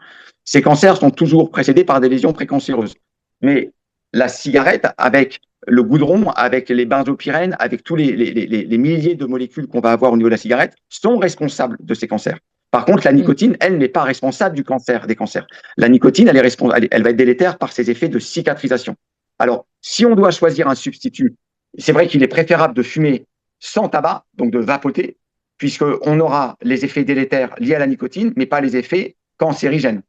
ces cancers sont toujours précédés par des lésions précancéreuses. Mais la cigarette, avec le goudron, avec les benzopyrènes, avec tous les milliers de molécules qu'on va avoir au niveau de la cigarette, sont responsables de ces cancers. Par contre, la nicotine, elle, n'est pas responsable du cancer, des cancers. La nicotine, elle va être délétère par ses effets de cicatrisation. Alors, si on doit choisir un substitut, c'est vrai qu'il est préférable de fumer sans tabac, donc de vapoter, puisqu'on aura les effets délétères liés à la nicotine, mais pas les effets cancérigènes.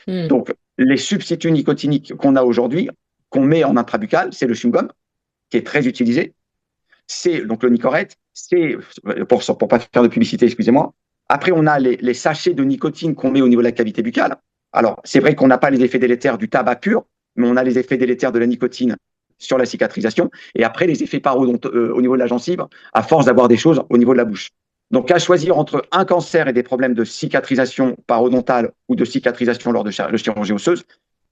Donc, les substituts nicotiniques qu'on a aujourd'hui, qu'on met en intrabuccal, c'est le chewing-gum, qui est très utilisé. C'est donc le Nicorette, c'est, pour ne pas faire de publicité, excusez-moi. Après, on a les sachets de nicotine qu'on met au niveau de la cavité buccale. Alors, c'est vrai qu'on n'a pas les effets délétères du tabac pur, mais on a les effets délétères de la nicotine sur la cicatrisation. Et après, les effets parodontaux au niveau de la gencive, à force d'avoir des choses au niveau de la bouche. Donc, à choisir entre un cancer et des problèmes de cicatrisation parodontale ou de cicatrisation lors de chirurgie osseuse,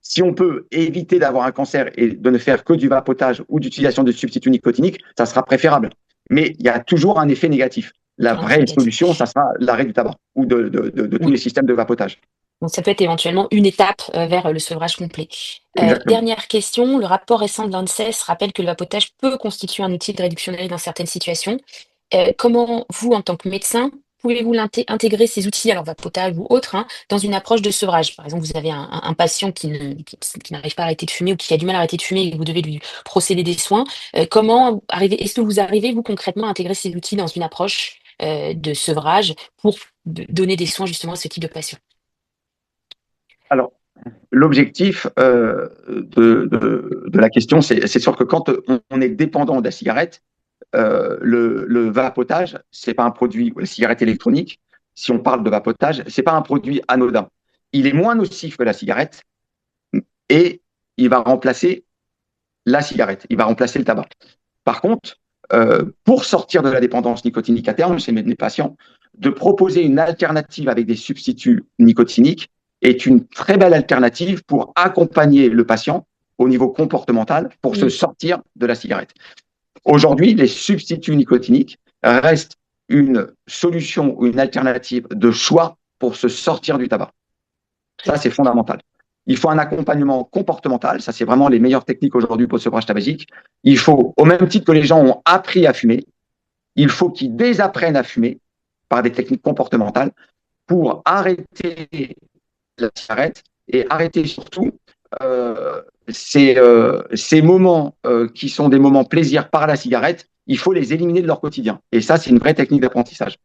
si on peut éviter d'avoir un cancer et de ne faire que du vapotage ou d'utilisation de substituts nicotiniques, ça sera préférable. Mais il y a toujours un effet négatif. La vraie solution, ça sera l'arrêt du tabac ou de tous les systèmes de vapotage. Donc ça peut être éventuellement une étape vers le sevrage complet. Dernière question, le rapport récent de l'ANSES rappelle que le vapotage peut constituer un outil de réduction des risques dans certaines situations. Comment vous, en tant que médecin, pouvez-vous intégrer ces outils, alors vapotage ou autre, dans une approche de sevrage? Par exemple, vous avez un patient qui n'arrive pas à arrêter de fumer ou qui a du mal à arrêter de fumer et que vous devez lui procéder des soins. Est-ce que vous arrivez, vous, concrètement, à intégrer ces outils dans une approche de sevrage pour donner des soins justement à ce type de patient? Alors, l'objectif de la question, c'est sûr que quand on est dépendant de la cigarette, le vapotage, c'est pas un produit, ou la cigarette électronique, si on parle de vapotage, c'est pas un produit anodin. Il est moins nocif que la cigarette et il va remplacer la cigarette, il va remplacer le tabac. Par contre, pour sortir de la dépendance nicotinique à terme chez mes patients, de proposer une alternative avec des substituts nicotiniques est une très belle alternative pour accompagner le patient au niveau comportemental pour se sortir de la cigarette. Aujourd'hui, les substituts nicotiniques restent une solution ou une alternative de choix pour se sortir du tabac. Ça, c'est fondamental. Il faut un accompagnement comportemental. Ça, c'est vraiment les meilleures techniques aujourd'hui pour le sevrage tabagique. Il faut, au même titre que les gens ont appris à fumer, il faut qu'ils désapprennent à fumer par des techniques comportementales pour arrêter la cigarette et arrêter surtout ces moments qui sont des moments plaisir par la cigarette. Il faut les éliminer de leur quotidien. Et ça, c'est une vraie technique d'apprentissage.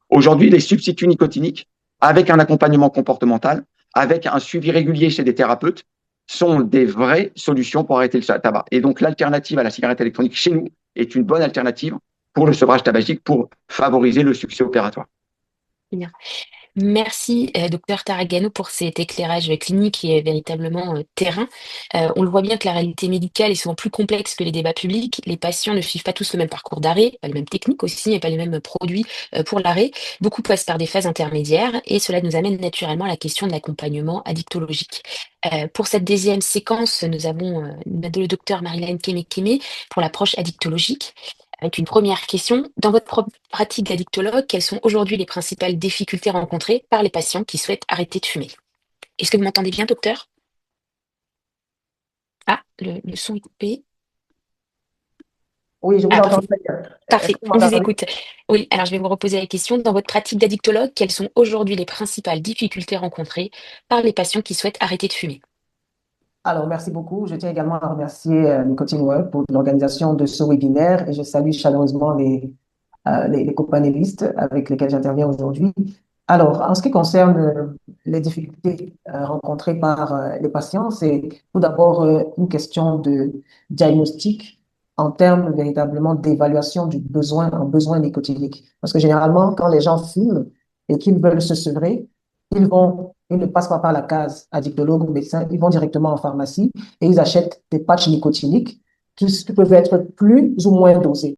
Aujourd'hui, les substituts nicotiniques, avec un accompagnement comportemental, avec un suivi régulier chez des thérapeutes, sont des vraies solutions pour arrêter le tabac. Et donc, l'alternative à la cigarette électronique chez nous est une bonne alternative pour le sevrage tabagique pour favoriser le succès opératoire. Bien. Merci, docteur Taragano, pour cet éclairage clinique et véritablement terrain. On le voit bien que la réalité médicale est souvent plus complexe que les débats publics. Les patients ne suivent pas tous le même parcours d'arrêt, pas les mêmes techniques aussi, et pas les mêmes produits pour l'arrêt. Beaucoup passent par des phases intermédiaires et cela nous amène naturellement à la question de l'accompagnement addictologique. Pour cette deuxième séquence, nous avons le docteur Marilyn Keme pour l'approche addictologique. Avec une première question, dans votre pratique d'addictologue, quelles sont aujourd'hui les principales difficultés rencontrées par les patients qui souhaitent arrêter de fumer? Est-ce que vous m'entendez bien, docteur? Ah, le son est coupé. Oui, je vous Ah, entends parfait. très bien. Est-ce Parfait, que vous on vous m'entendez? écoute. Oui, alors je vais vous reposer la question. Dans votre pratique d'addictologue, quelles sont aujourd'hui les principales difficultés rencontrées par les patients qui souhaitent arrêter de fumer? Alors, merci beaucoup. Je tiens également à remercier Nicotine World pour l'organisation de ce webinaire et je salue chaleureusement les copanélistes avec lesquels j'interviens aujourd'hui. Alors, en ce qui concerne les difficultés rencontrées par les patients, c'est tout d'abord une question de diagnostic en termes véritablement d'évaluation du besoin en besoin nicotinique. Parce que généralement, quand les gens fument et qu'ils veulent se sevrer, ils ne passent pas par la case addictologue ou médecin, ils vont directement en pharmacie et ils achètent des patchs nicotiniques qui peuvent être plus ou moins dosés.